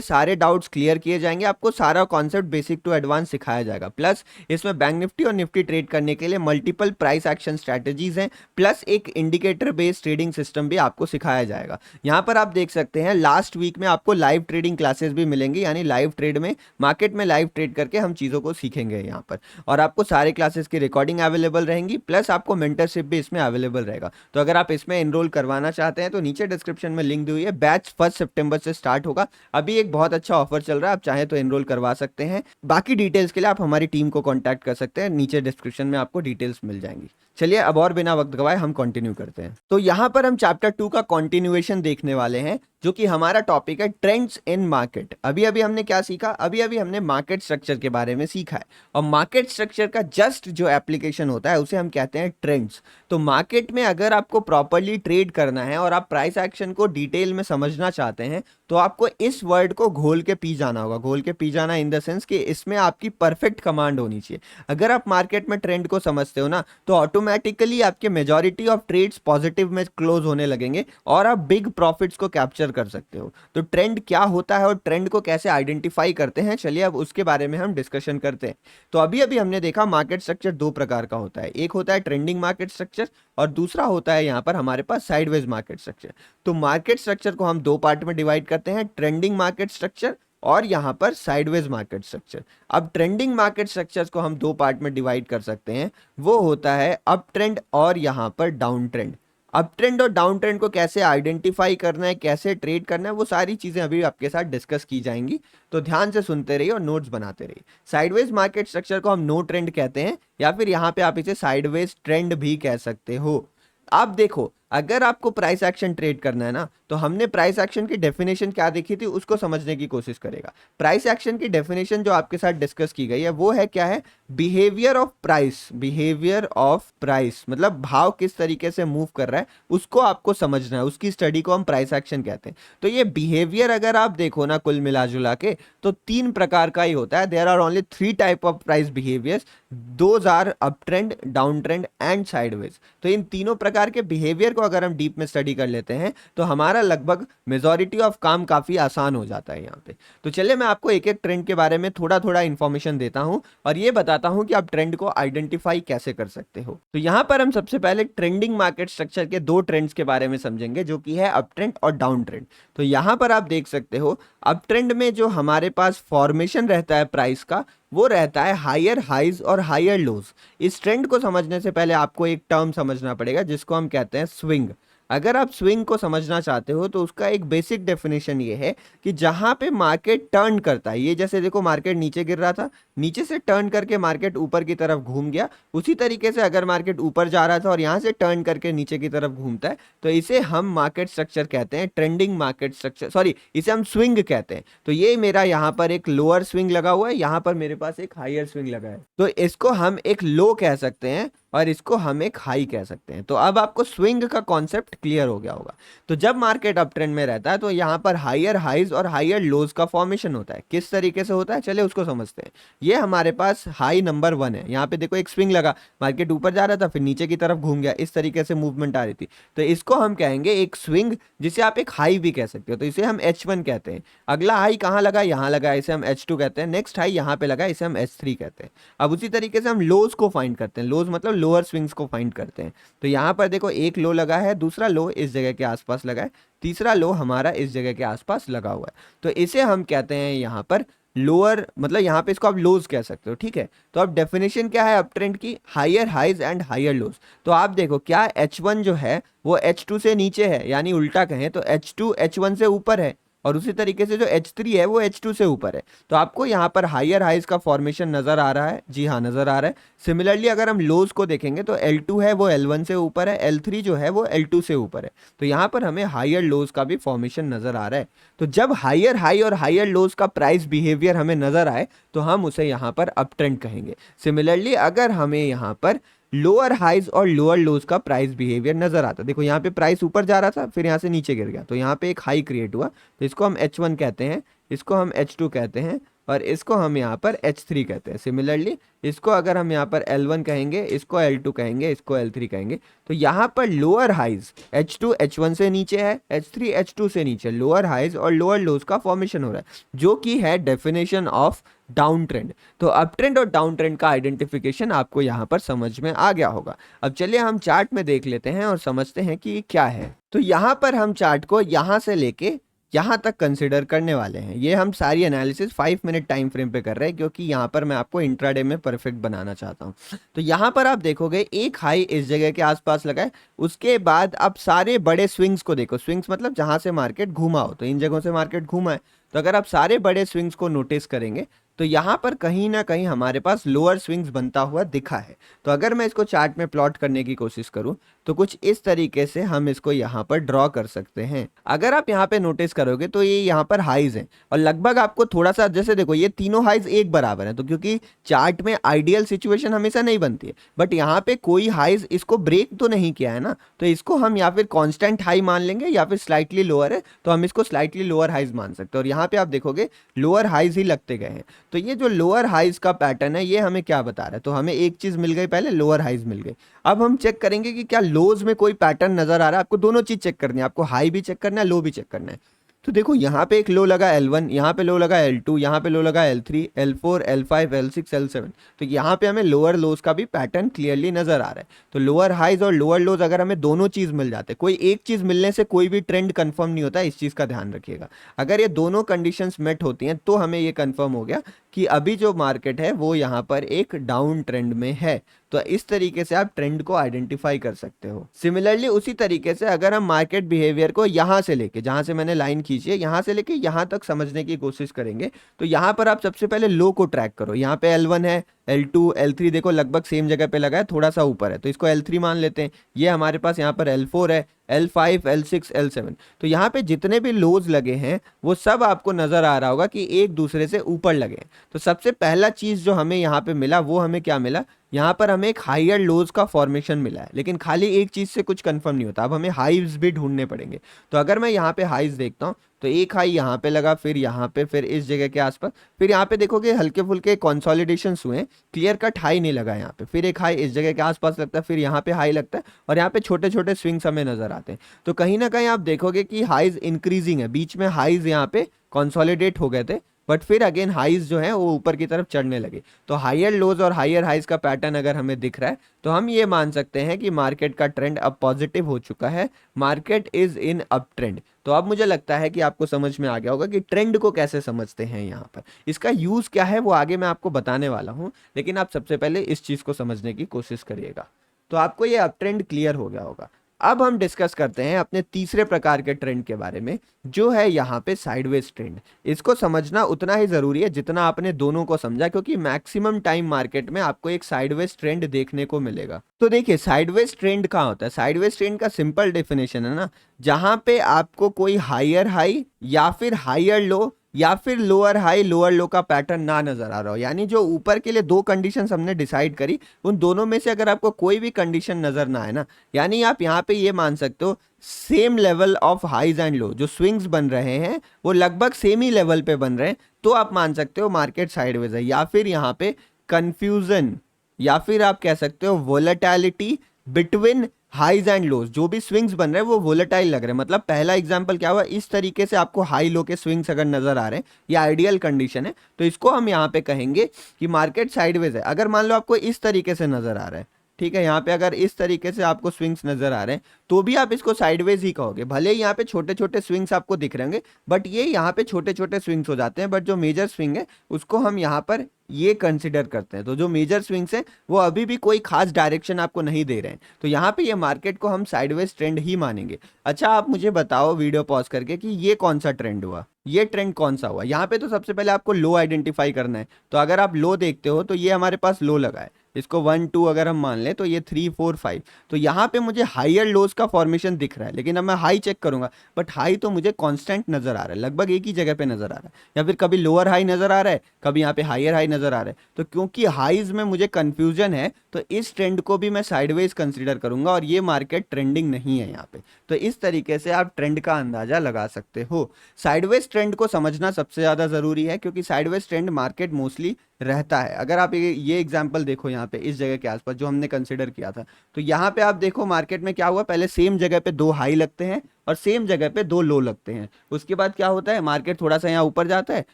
सारे डाउट्स क्लियर किए जाएंगे। आपको सारा कॉन्सेप्ट बेसिक टू एडवांस सिखाया जाएगा। प्लस इसमें बैंक निफ्टी और निफ्टी ट्रेड करने के लिए मल्टीपल प्राइस एक्शन स्ट्रैटेजीज हैं, प्लस एक इंडिकेटर बेस्ड ट्रेडिंग सिस्टम भी आपको सिखाया जाएगा। यहाँ पर आप देख सकते हैं लास्ट वीक में आपको लाइव ट्रेडिंग क्लासेस भी मिलेंगी, यानी लाइव ट्रेड में मार्केट में लाइव ट्रेड करके हम चीजों को सीखेंगे यहाँ पर। और आपको सारे क्लासेस की रिकॉर्डिंग अवेलेबल रहेंगी, प्लस आपको मेंटरशिप भी इसमें अवेलेबल रहेगा। तो अगर आप इसमें एनरोल करवाना चाहते हैं तो नीचे डिस्क्रिप्शन में लिंक दी हुई है। बैच 1 सितंबर से स्टार्ट होगा। अभी एक बहुत अच्छा ऑफर चल रहा है, आप चाहे तो एनरोल करवा सकते हैं। बाकी डिटेल्स के लिए आप हमारी टीम को कॉन्टैक्ट कर सकते हैं, नीचे डिस्क्रिप्शन में आपको डिटेल्स मिल जाएंगी। चलिए अब और बिना वक्त गवाए हम कंटिन्यू करते हैं। तो यहाँ पर हम चैप्टर 2 का कंटिन्यूएशन देखने वाले हैं, जो कि हमारा टॉपिक है ट्रेंड्स इन मार्केट। अभी अभी हमने क्या सीखा? अभी अभी हमने मार्केट स्ट्रक्चर के बारे में सीखा है, और मार्केट स्ट्रक्चर का जस्ट जो एप्लीकेशन होता है उसे हम कहते हैं ट्रेंड्स। तो मार्केट में अगर आपको प्रॉपरली ट्रेड करना है और आप प्राइस एक्शन को डिटेल में समझना चाहते हैं तो आपको इस वर्ड को घोल के पी जाना होगा। घोल के पी जाना इन द सेंस कि इसमें आपकी परफेक्ट कमांड होनी चाहिए। अगर आप मार्केट में ट्रेंड को समझते हो ना, तो ऑटोमेटिकली आपके मेजॉरिटी ऑफ ट्रेड्स पॉजिटिव में क्लोज होने लगेंगे और आप बिग प्रॉफिट्स को कैप्चर कर सकते हो। तो ट्रेंड क्या होता है और ट्रेंड को कैसे आइडेंटिफाई करते हैं, चलिए अब उसके बारे में हम डिस्कशन करते हैं। तो अभी अभी हमने देखा मार्केट स्ट्रक्चर 2 प्रकार का होता है। एक होता है ट्रेंडिंग मार्केट स्ट्रक्चर और दूसरा होता है यहाँ पर हमारे पास साइडवेज मार्केट स्ट्रक्चर। तो मार्केट स्ट्रक्चर को हम 2 पार्ट में डिवाइड करते हैं, ट्रेंडिंग मार्केट स्ट्रक्चर और यहां पर साइडवेज मार्केट स्ट्रक्चर। अब ट्रेंडिंग मार्केट स्ट्रक्चर्स को हम 2 पार्ट में डिवाइड कर सकते हैं, वो होता है अप ट्रेंड और यहां पर डाउन ट्रेंड। अप ट्रेंड और डाउन ट्रेंड को कैसे आइडेंटिफाई करना है, कैसे ट्रेड करना है, वो सारी चीजें अभी आपके साथ डिस्कस की जाएंगी। तो ध्यान से सुनते रहिए और नोट्स बनाते रहिए। साइडवेज मार्केट स्ट्रक्चर को हम नो ट्रेंड कहते हैं, या फिर यहां पे आप इसे साइडवेज ट्रेंड भी कह सकते हो। आप देखो, अगर आपको प्राइस एक्शन ट्रेड करना है ना, तो हमने प्राइस एक्शन की डेफिनेशन क्या देखी थी उसको समझने की कोशिश करेगा। प्राइस एक्शन की डेफिनेशन जो आपके साथ डिस्कस की गई है वो है क्या है? Behaviour of price. Behaviour of price मतलब भाव किस तरीके से मूव कर रहा है उसको आपको समझना है, उसकी स्टडी को हम प्राइस एक्शन कहते हैं। तो ये बिहेवियर अगर आप देखो ना कुल मिला जुला के, तो 3 प्रकार का ही होता है। There are only 3 type of price behaviours, those are up trend, down trend and sideways. तो इन तीनों प्रकार के बिहेवियर को अगर हम डीप में स्टडी कर लेते हैं तो हमारा लगभग मेजॉरिटी ऑफ काम काफी आसान हो जाता है यहाँ पे। तो चलिए मैं आपको एक एक ट्रेंड के बारे में थोड़ा थोड़ा इंफॉर्मेशन देता हूँ और ये बताता हूँ कि आप ट्रेंड को आइडेंटिफाई कैसे कर सकते हो। तो यहाँ पर हम सबसे पहले ट्रेंडिंग मार्केट स्ट्रक्चर के 2 ट्रेंड्स के बारे में समझेंगे, जो कि है अप ट्रेंड और डाउन ट्रेंड। तो यहाँ पर आप देख सकते हो अप ट्रेंड में जो हमारे पास फॉर्मेशन रहता है प्राइस का, वो रहता है हायर हाइज और हायर लोज। इस ट्रेंड को समझने से पहले आपको एक टर्म समझना पड़ेगा जिसको हम कहते हैं स्विंग। अगर आप स्विंग को समझना चाहते हो तो उसका एक बेसिक डेफिनेशन ये है कि जहां पे मार्केट टर्न करता है, ये जैसे देखो मार्केट नीचे गिर रहा था, नीचे से टर्न करके मार्केट ऊपर की तरफ घूम गया, उसी तरीके से अगर मार्केट ऊपर जा रहा था और यहां से टर्न करके नीचे की तरफ घूमता है तो इसे हम मार्केट स्ट्रक्चर कहते हैं, ट्रेंडिंग मार्केट स्ट्रक्चर, सॉरी इसे हम स्विंग कहते हैं। तो ये मेरा यहाँ पर एक लोअर स्विंग लगा हुआ है, यहाँ पर मेरे पास एक हायर स्विंग लगा है, तो इसको हम एक लो कह सकते हैं और इसको हम एक हाई कह सकते हैं। तो अब आपको स्विंग का कॉन्सेप्ट क्लियर हो गया होगा। तो जब मार्केट अप ट्रेंड में रहता है तो यहाँ पर हायर हाइज और हायर लोज का फॉर्मेशन होता है। किस तरीके से होता है चले उसको समझते हैं। ये हमारे पास हाई नंबर 1 है, यहाँ पे देखो एक स्विंग लगा, मार्केट ऊपर जा रहा था फिर नीचे की तरफ घूम गया, इस तरीके से मूवमेंट आ रही थी, तो इसको हम कहेंगे एक स्विंग, जिसे आप एक हाई भी कह सकते हो, तो इसे हम H1 कहते हैं। अगला हाई कहाँ लगा, यहाँ लगा, इसे हम H2 कहते हैं। नेक्स्ट हाई यहाँ पे लगा, इसे हम H3 कहते हैं। अब उसी तरीके से हम लोज को फाइंड करते हैं, लोज मतलब लोअर स्विंग्स को फाइंड करते हैं। तो यहाँ पर देखो एक लो लगा है, दूसरा लो इस जगह के आसपास लगा है, तीसरा लो हमारा इस जगह के आसपास लगा हुआ है, तो इसे हम कहते हैं यहाँ पर लोअर, मतलब यहाँ पे इसको आप लोज कह सकते हो, ठीक है। तो अब डेफिनेशन क्या है अप ट्रेंड की, higher highs and higher lows. तो आप देखो क्या H1 जो है वो H2 से नीचे है, यानी उल्टा कहें तो H2 H1 से ऊपर है, और उसी तरीके से जो H3 है वो H2 से ऊपर है। तो आपको यहाँ पर हायर हाइज का फॉर्मेशन नजर आ रहा है, जी हाँ नजर आ रहा है। सिमिलरली अगर हम लोज को देखेंगे तो L2 है वो L1 से ऊपर है, L3 जो है वो L2 से ऊपर है, तो यहाँ पर हमें हायर लोज का भी फॉर्मेशन नजर आ रहा है। तो जब हायर हाई और हायर लोज का प्राइस बिहेवियर हमें नजर आए तो हम उसे यहाँ पर अप ट्रेंड कहेंगे। सिमिलरली अगर हमें यहाँ पर लोअर हाइज और लोअर लोज का प्राइस बिहेवियर नजर आता, देखो यहाँ पे प्राइस ऊपर जा रहा था फिर यहाँ से नीचे गिर गया, तो यहाँ पे एक हाई क्रिएट हुआ, तो इसको हम H1 कहते हैं, इसको हम H2 कहते हैं, और इसको हम यहाँ पर H3 कहते हैं। सिमिलरली इसको अगर हम यहाँ पर L1 कहेंगे, इसको L2 कहेंगे, इसको L3 कहेंगे। तो यहाँ पर लोअर हाइज H2 H1 से नीचे है, H3 H2 से नीचे, लोअर हाइज और लोअर लोज का फॉर्मेशन हो रहा है, जो कि है डेफिनेशन ऑफ डाउन ट्रेंड। तो अप ट्रेंड और डाउन ट्रेंड का आइडेंटिफिकेशन आपको यहाँ पर समझ में आ गया होगा। अब चलिए हम चार्ट में देख लेते हैं और समझते हैं कि क्या है। तो यहाँ पर हम चार्ट को यहाँ से लेके यहाँ तक कंसिडर करने वाले हैं। ये हम सारी एनालिसिस 5 मिनट टाइम फ्रेम पे कर रहे हैं, क्योंकि यहाँ पर मैं आपको इंट्राडे में परफेक्ट बनाना चाहता हूँ। तो यहाँ पर आप देखोगे एक हाई इस जगह के आसपास लगा है, उसके बाद आप सारे बड़े स्विंग्स को देखो, स्विंग्स मतलब जहाँ से मार्केट घूमा हो, तो इन जगहों से मार्केट घूमा है, तो अगर आप सारे बड़े स्विंग्स को नोटिस करेंगे तो यहाँ पर कहीं ना कहीं हमारे पास लोअर स्विंग्स बनता हुआ दिखा है। तो अगर मैं इसको चार्ट में प्लॉट करने की कोशिश करूँ तो कुछ इस तरीके से हम इसको यहाँ पर ड्रॉ कर सकते हैं। अगर आप यहाँ पे नोटिस करोगे तो ये यहाँ पर हाइज हैं, और लगभग आपको थोड़ा सा, जैसे देखो ये तीनों हाइज एक बराबर हैं, तो क्योंकि चार्ट में आइडियल सिचुएशन हमेशा नहीं बनती है, बट यहाँ पे कोई हाइज इसको ब्रेक तो नहीं किया है ना, तो इसको हम या फिर कॉन्स्टेंट हाई मान लेंगे, या फिर स्लाइटली लोअर है तो हम इसको स्लाइटली लोअर हाइज मान सकते हैं। और यहाँ पे आप देखोगे लोअर हाइज ही लगते गए हैं। तो ये जो लोअर हाइज का पैटर्न है ये हमें क्या बता रहा है, तो हमें एक चीज मिल गई, पहले लोअर हाइज मिल गई। अब हम चेक करेंगे कि क्या लोज में कोई पैटर्न नजर आ रहा है। आपको दोनों चीज चेक करनी है, आपको हाई भी चेक करना है, लो भी चेक करना है। तो देखो यहाँ पे एक लो लगा L1, यहाँ पे लो लगा L2, यहाँ पे लो लगा L3, L4, L5, L6, L7। तो यहाँ पे हमें लोअर लोज का भी पैटर्न क्लियरली नजर आ रहा है। तो लोअर हाइज और लोअर लोज अगर हमें दोनों चीज मिल जाते, कोई एक चीज मिलने से कोई भी ट्रेंड कंफर्म नहीं होता, इस चीज का ध्यान रखिएगा। अगर ये दोनों कंडीशंस मेट होती हैं तो हमें ये कंफर्म हो गया कि अभी जो मार्केट है वो यहाँ पर एक डाउन ट्रेंड में है। तो इस तरीके से आप ट्रेंड को आइडेंटिफाई कर सकते हो। सिमिलरली उसी तरीके से अगर हम मार्केट बिहेवियर को यहाँ से लेके, जहाँ से मैंने लाइन खींची है, यहाँ से लेके यहाँ तक समझने की कोशिश करेंगे, तो यहाँ पर आप सबसे पहले लो को ट्रैक करो। यहाँ पे L1 है, L2, L3 देखो लगभग सेम जगह पे लगा है, थोड़ा सा ऊपर है, तो इसको L3 मान लेते हैं। ये हमारे पास यहाँ पर L4 है, L5, L6, L7। तो यहाँ पे जितने भी लोज लगे हैं वो सब आपको नजर आ रहा होगा कि एक दूसरे से ऊपर लगे हैं। तो सबसे पहला चीज जो हमें यहाँ पे मिला वो हमें क्या मिला, यहाँ पर हमें एक हायर लोज का फॉर्मेशन मिला है। लेकिन खाली एक चीज से कुछ कंफर्म नहीं होता, अब हमें हाइज भी ढूंढने पड़ेंगे। तो अगर मैं यहाँ पे हाइज देखता हूँ तो एक हाई यहाँ पे लगा, फिर यहाँ पे, फिर इस जगह के आसपास, फिर यहाँ पे देखोगे हल्के फुल्के कंसोलिडेशंस हुए, क्लियर कट हाई नहीं लगा यहाँ पे, फिर एक हाई इस जगह के आसपास लगता है, फिर यहाँ पे हाई लगता है, और यहाँ पे छोटे छोटे स्विंग्स हमें नजर आते हैं। तो कहीं ना कहीं आप देखोगे कि हाइज इंक्रीजिंग है, बीच में हाइज यहाँ पे कंसोलिडेट हो गए थे, बट फिर अगेन हाइज जो है वो ऊपर की तरफ चढ़ने लगे। तो हायर लोज और हायर हाइज का पैटर्न अगर हमें दिख रहा है तो हम ये मान सकते हैं कि मार्केट का ट्रेंड अब पॉजिटिव हो चुका है, market is in up trend. तो अब मुझे लगता है कि आपको समझ में आ गया होगा कि ट्रेंड को कैसे समझते हैं यहाँ पर, इसका यूज क्या है वो आगे मैं आपको बताने वाला हूँ, लेकिन आप सबसे पहले इस चीज को समझने की कोशिश करिएगा। तो आपको ये अप ट्रेंड क्लियर हो गया होगा। अब हम डिस्कस करते हैं अपने तीसरे प्रकार के ट्रेंड के बारे में, जो है यहाँ पे साइडवेज ट्रेंड। इसको समझना उतना ही जरूरी है जितना आपने दोनों को समझा, क्योंकि मैक्सिमम टाइम मार्केट में आपको एक साइडवेज ट्रेंड देखने को मिलेगा। तो देखिए साइडवेज ट्रेंड कहाँ होता है। साइडवेज ट्रेंड का सिंपल डेफिनेशन है ना, जहां पे आपको कोई हायर हाई या फिर हायर लो या फिर लोअर हाई लोअर लो का पैटर्न ना नजर आ रहा हो। यानी जो ऊपर के लिए दो कंडीशंस हमने डिसाइड करी, उन दोनों में से अगर आपको कोई भी कंडीशन नजर ना आए ना, यानी आप यहाँ पे ये मान सकते हो same level of highs and low, जो स्विंग्स बन रहे हैं वो लगभग सेम ही लेवल पे बन रहे हैं, तो आप मान सकते हो मार्केट साइडवेज है। या फिर यहाँ पे कंफ्यूजन या फिर आप कह सकते हो volatility between highs and lows, जो भी स्विंग्स बन रहे हैं वो वोलेटाइल लग रहे हैं। मतलब पहला एग्जांपल क्या हुआ, इस तरीके से आपको हाई लो के स्विंग्स अगर नजर आ रहे हैं, ये आइडियल कंडीशन है, तो इसको हम यहाँ पे कहेंगे कि मार्केट साइडवेज है। अगर मान लो आपको इस तरीके से नजर आ रहा है, ठीक है, यहाँ पे अगर इस तरीके से आपको स्विंग्स नजर आ रहे हैं तो भी आप इसको साइडवेज ही कहोगे। भले ही यहाँ पे छोटे छोटे स्विंग्स आपको दिख रहे होंगे, बट ये यहाँ पे छोटे छोटे स्विंग्स हो जाते हैं, बट जो मेजर स्विंग है उसको हम यहाँ पर ये कंसिडर करते हैं। तो जो मेजर स्विंग्स हैं वो अभी भी कोई खास डायरेक्शन आपको नहीं दे रहे हैं, तो यहाँ पे ये मार्केट को हम साइडवेज ट्रेंड ही मानेंगे। अच्छा आप मुझे बताओ वीडियो पॉज करके कि ये कौन सा ट्रेंड हुआ, ये ट्रेंड कौन सा हुआ। यहाँ पे तो सबसे पहले आपको लो आइडेंटिफाई करना है। तो अगर आप लो देखते हो तो ये हमारे पास लो लगा है, इसको 1 2 अगर हम मान लें तो ये 3 4 5, तो यहाँ पे मुझे हायर लोज का फॉर्मेशन दिख रहा है। लेकिन अब मैं हाई चेक करूंगा, बट हाई तो मुझे कांस्टेंट नजर आ रहा है, लगभग एक ही जगह पे नजर आ रहा है, या फिर कभी लोअर हाई नजर आ रहा है, कभी यहाँ पे हायर हाई नजर आ रहा है। तो क्योंकि हाइज में मुझे कंफ्यूजन है, तो इस ट्रेंड को भी मैं साइडवेज कंसीडर करूंगा और ये मार्केट ट्रेंडिंग नहीं है यहाँ पे। तो इस तरीके से आप ट्रेंड का अंदाजा लगा सकते हो। साइडवेज ट्रेंड को समझना सबसे ज्यादा जरूरी है, क्योंकि साइडवेज ट्रेंड मार्केट मोस्टली रहता है। अगर आप ये एग्जांपल देखो यहाँ पे इस जगह के आसपास जो हमने कंसिडर किया था, तो यहाँ पे आप देखो मार्केट में क्या हुआ, पहले सेम जगह पे दो हाई लगते हैं और सेम जगह पे दो लो लगते हैं। उसके बाद क्या होता है, मार्केट थोड़ा सा यहाँ ऊपर जाता है,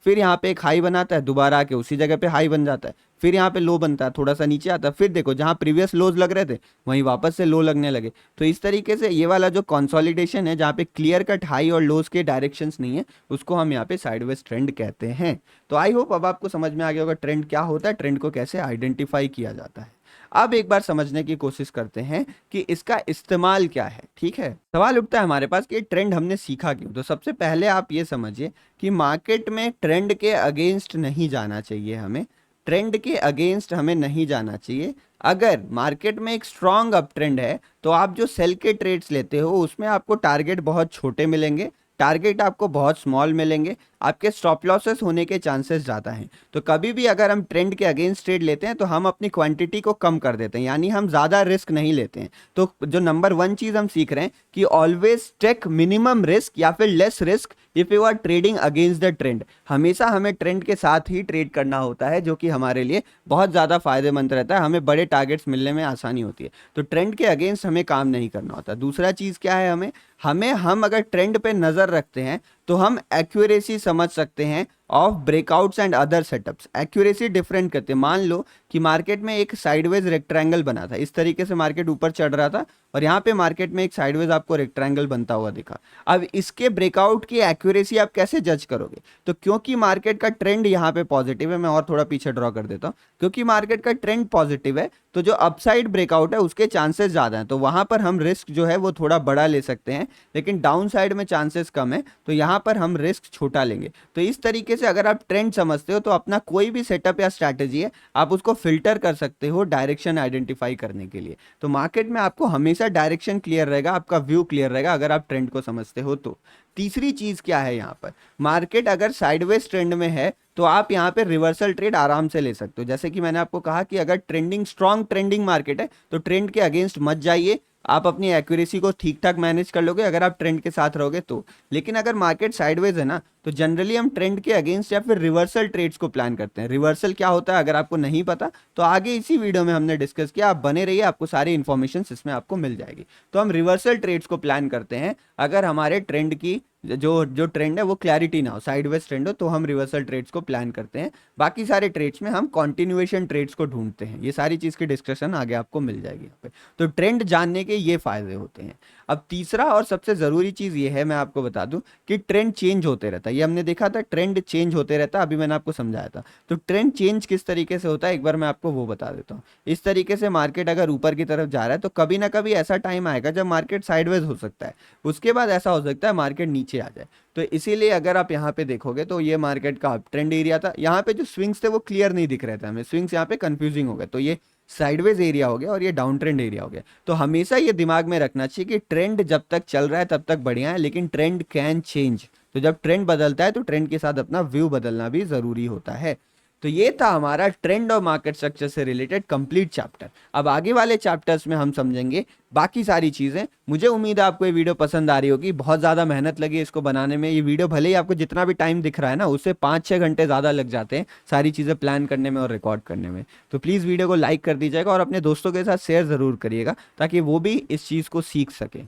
फिर यहाँ पे एक हाई बनाता है, दोबारा आके उसी जगह पे हाई बन जाता है, फिर यहाँ पे लो बनता है, थोड़ा सा नीचे आता है, फिर देखो जहाँ प्रीवियस लोज लग रहे थे वहीं वापस से लो लगने लगे। तो इस तरीके से ये वाला जो कंसोलिडेशन है, जहाँ पे क्लियर कट हाई और लोज के डायरेक्शंस नहीं है, उसको हम यहाँ पे साइडवेज ट्रेंड कहते हैं। तो आई होप अब आपको समझ में आ गया होगा ट्रेंड क्या होता है, ट्रेंड को कैसे आइडेंटिफाई किया जाता है। अब एक बार समझने की कोशिश करते हैं कि इसका इस्तेमाल क्या है। ठीक है, सवाल उठता है हमारे पास कि ट्रेंड हमने सीखा क्यों। तो सबसे पहले आप ये समझिए कि मार्केट में ट्रेंड के अगेंस्ट नहीं जाना चाहिए, हमें ट्रेंड के अगेंस्ट हमें नहीं जाना चाहिए। अगर मार्केट में एक स्ट्रॉन्ग अप ट्रेंड है तो आप जो सेल के ट्रेड्स लेते हो उसमें आपको टारगेट बहुत छोटे मिलेंगे, टारगेट आपको बहुत स्मॉल मिलेंगे, आपके स्टॉप लॉसेस होने के चांसेस ज़्यादा हैं। तो कभी भी अगर हम ट्रेंड के अगेंस्ट ट्रेड लेते हैं तो हम अपनी क्वांटिटी को कम कर देते हैं, यानी हम ज़्यादा रिस्क नहीं लेते हैं। तो जो नंबर 1 चीज़ हम सीख रहे हैं कि ऑलवेज टेक मिनिमम रिस्क या फिर less risk if you are trading against the trend. हमेशा हमें ट्रेंड के साथ ही ट्रेड करना होता है, जो कि हमारे लिए बहुत ज़्यादा फायदेमंद रहता है, हमें बड़े टारगेट्स मिलने में आसानी होती है। तो ट्रेंड के अगेंस्ट हमें काम नहीं करना होता। दूसरा चीज़ क्या है, हम अगर ट्रेंड पे नज़र रखते हैं तो हम एक्यूरेसी समझ सकते हैं of breakouts and other setups. Accuracy different करते हैं। मान लो कि मार्केट में एक साइडवेज रेक्टेंगल बना था, इस तरीके से मार्केट ऊपर चढ़ रहा था और यहाँ पे मार्केट में एक साइडवेज आपको रेक्टेंगल बनता हुआ दिखा। अब इसके ब्रेकआउट की एक्यूरेसी आप कैसे जज करोगे? तो क्योंकि मार्केट का ट्रेंड यहाँ पे पॉजिटिव है, मैं और थोड़ा पीछे ड्रॉ कर देता हूँ, क्योंकि मार्केट का ट्रेंड पॉजिटिव है तो जो अपसाइड ब्रेकआउट है उसके चांसेस ज़्यादा हैं, तो वहाँ पर हम रिस्क जो है वो थोड़ा बड़ा ले सकते हैं। लेकिन डाउन साइड में चांसेस कम है, तो यहाँ पर हम रिस्क छोटा लेंगे। तो इस तरीके से अगर आप ट्रेंड समझते हो तो अपना कोई भी सेटअप या स्ट्रैटेजी है आप उसको फिल्टर कर सकते हो डायरेक्शन आइडेंटिफाई करने के लिए। तो मार्केट में आपको हमेशा डायरेक्शन क्लियर रहेगा, आपका व्यू क्लियर रहेगा अगर आप ट्रेंड को समझते हो तो। तीसरी चीज क्या है, यहाँ पर मार्केट अगर साइडवेज ट्रेंड में है तो आप यहाँ पे रिवर्सल ट्रेड आराम से ले सकते हो। जैसे कि मैंने आपको कहा कि अगर ट्रेंडिंग स्ट्रॉन्ग ट्रेंडिंग मार्केट है तो ट्रेंड के अगेंस्ट मत जाइए, आप अपनी एक्यूरेसी को ठीक ठाक मैनेज कर लोगे अगर आप ट्रेंड के साथ रहोगे तो। लेकिन अगर मार्केट साइडवेज है ना, तो जनरली हम ट्रेंड के अगेंस्ट या फिर रिवर्सल ट्रेड्स को प्लान करते हैं। रिवर्सल क्या होता है अगर आपको नहीं पता तो आगे इसी वीडियो में हमने डिस्कस किया, आप बने रहिए, आपको सारी इन्फॉर्मेशन इसमें आपको मिल जाएगी। तो हम रिवर्सल ट्रेड्स को प्लान करते हैं अगर हमारे ट्रेंड की जो ट्रेंड है वो क्लैरिटी ना हो, साइडवेज ट्रेंड हो, तो हम रिवर्सल ट्रेड्स को प्लान करते हैं। बाकी सारे ट्रेड्स में हम कॉन्टिन्यूएशन ट्रेड्स को ढूंढते हैं। ये सारी चीज़ की डिस्कशन आगे आपको मिल जाएगी यहाँ पे। तो ट्रेंड जानने के ये फायदे होते हैं। अब तीसरा और सबसे ज़रूरी चीज़ ये है, मैं आपको बता दूं कि ट्रेंड चेंज होते रहता है। ये हमने देखा था, ट्रेंड चेंज होते रहता है, अभी मैंने आपको समझाया था। तो ट्रेंड चेंज किस तरीके से होता है, एक बार मैं आपको वो बता देता हूँ। इस तरीके से मार्केट अगर ऊपर की तरफ जा रहा है तो कभी ना कभी ऐसा टाइम आएगा जब मार्केट साइडवेज हो सकता है, उसके बाद ऐसा हो सकता है मार्केट नीचे आ जाए। तो इसीलिए अगर आप यहाँ पे देखोगे तो ये मार्केट का अप ट्रेंड एरिया था, यहाँ पे जो स्विंग्स थे वो क्लियर नहीं दिख रहे थे हमें, स्विंग्स यहाँ पे कंफ्यूजिंग हो गए, तो ये साइडवेज एरिया हो गया और ये डाउन ट्रेंड एरिया हो गया। तो हमेशा ये दिमाग में रखना चाहिए कि ट्रेंड जब तक चल रहा है तब तक बढ़िया है, लेकिन ट्रेंड कैन चेंज। तो जब ट्रेंड बदलता है तो ट्रेंड के साथ अपना व्यू बदलना भी जरूरी होता है। तो ये था हमारा ट्रेंड और मार्केट स्ट्रक्चर से रिलेटेड कंप्लीट चैप्टर। अब आगे वाले चैप्टर्स में हम समझेंगे बाकी सारी चीज़ें। मुझे उम्मीद है आपको ये वीडियो पसंद आ रही होगी, बहुत ज़्यादा मेहनत लगी इसको बनाने में। ये वीडियो भले ही आपको जितना भी टाइम दिख रहा है ना, उससे 5-6 घंटे ज़्यादा लग जाते हैं सारी चीज़ें प्लान करने में और रिकॉर्ड करने में। तो प्लीज़ वीडियो को लाइक कर दीजिएगा और अपने दोस्तों के साथ शेयर ज़रूर करिएगा ताकि वो भी इस चीज़ को सीख सकें।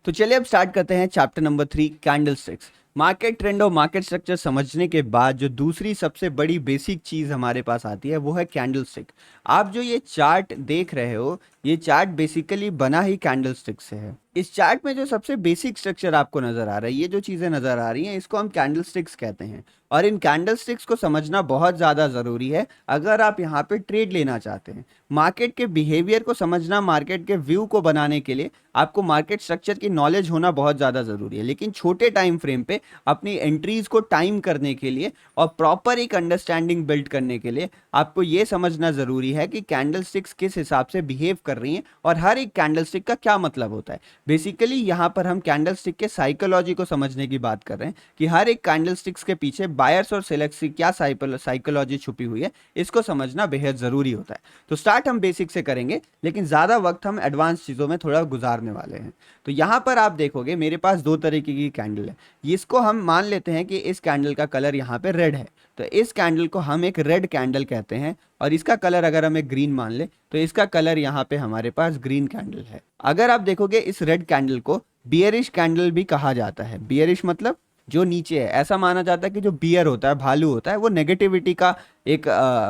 तो चलिए अब स्टार्ट करते हैं chapter number 3, candlesticks. Market trend और मार्केट स्ट्रक्चर समझने के बाद जो दूसरी सबसे बड़ी बेसिक चीज़ हमारे पास आती है वो है कैंडलस्टिक। आप जो ये चार्ट देख रहे हो, ये चार्ट बेसिकली बना ही कैंडलस्टिक से है। इस चार्ट में जो सबसे बेसिक स्ट्रक्चर आपको नजर आ रहा है, ये जो चीज़ें नजर आ रही हैं, इसको हम कैंडलस्टिक्स कहते हैं। और इन कैंडलस्टिक्स को समझना बहुत ज़्यादा ज़रूरी है अगर आप यहाँ पे ट्रेड लेना चाहते हैं। मार्केट के बिहेवियर को समझना, मार्केट के व्यू को बनाने के लिए आपको मार्केट स्ट्रक्चर की नॉलेज होना बहुत ज़्यादा ज़रूरी है। लेकिन छोटे टाइम फ्रेम पे अपनी एंट्रीज को टाइम करने के लिए और प्रॉपर एक अंडरस्टैंडिंग बिल्ड करने के लिए आपको ये समझना ज़रूरी है कि कैंडलस्टिक्स किस हिसाब से बिहेव कर रही हैं और हर एक कैंडलस्टिक का क्या मतलब होता है। बेसिकली यहाँ पर हम कैंडलस्टिक के साइकोलॉजी को समझने की बात कर रहे हैं कि हर एक कैंडलस्टिक्स के पीछे बायर्स और सेलर्स की क्या साइकोलॉजी छुपी हुई है, इसको समझना बेहद ज़रूरी होता है। तो स्टार्ट हम बेसिक से करेंगे, लेकिन ज़्यादा वक्त हम एडवांस चीज़ों में थोड़ा गुजारने वाले हैं। तो यहाँ पर आप देखोगे मेरे पास दो तरीके की कैंडल है। इसको हम मान लेते हैं कि इस कैंडल का कलर यहाँ पे रेड है, तो इस कैंडल को हम एक रेड कैंडल कहते हैं। और इसका कलर अगर हम एक ग्रीन मान ले तो इसका कलर यहाँ पे हमारे पास ग्रीन कैंडल है। अगर आप देखोगे इस रेड कैंडल को बियरिश कैंडल भी कहा जाता है। बियरिश मतलब जो नीचे है। ऐसा माना जाता है कि जो बियर होता है, भालू होता है, वो नेगेटिविटी का एक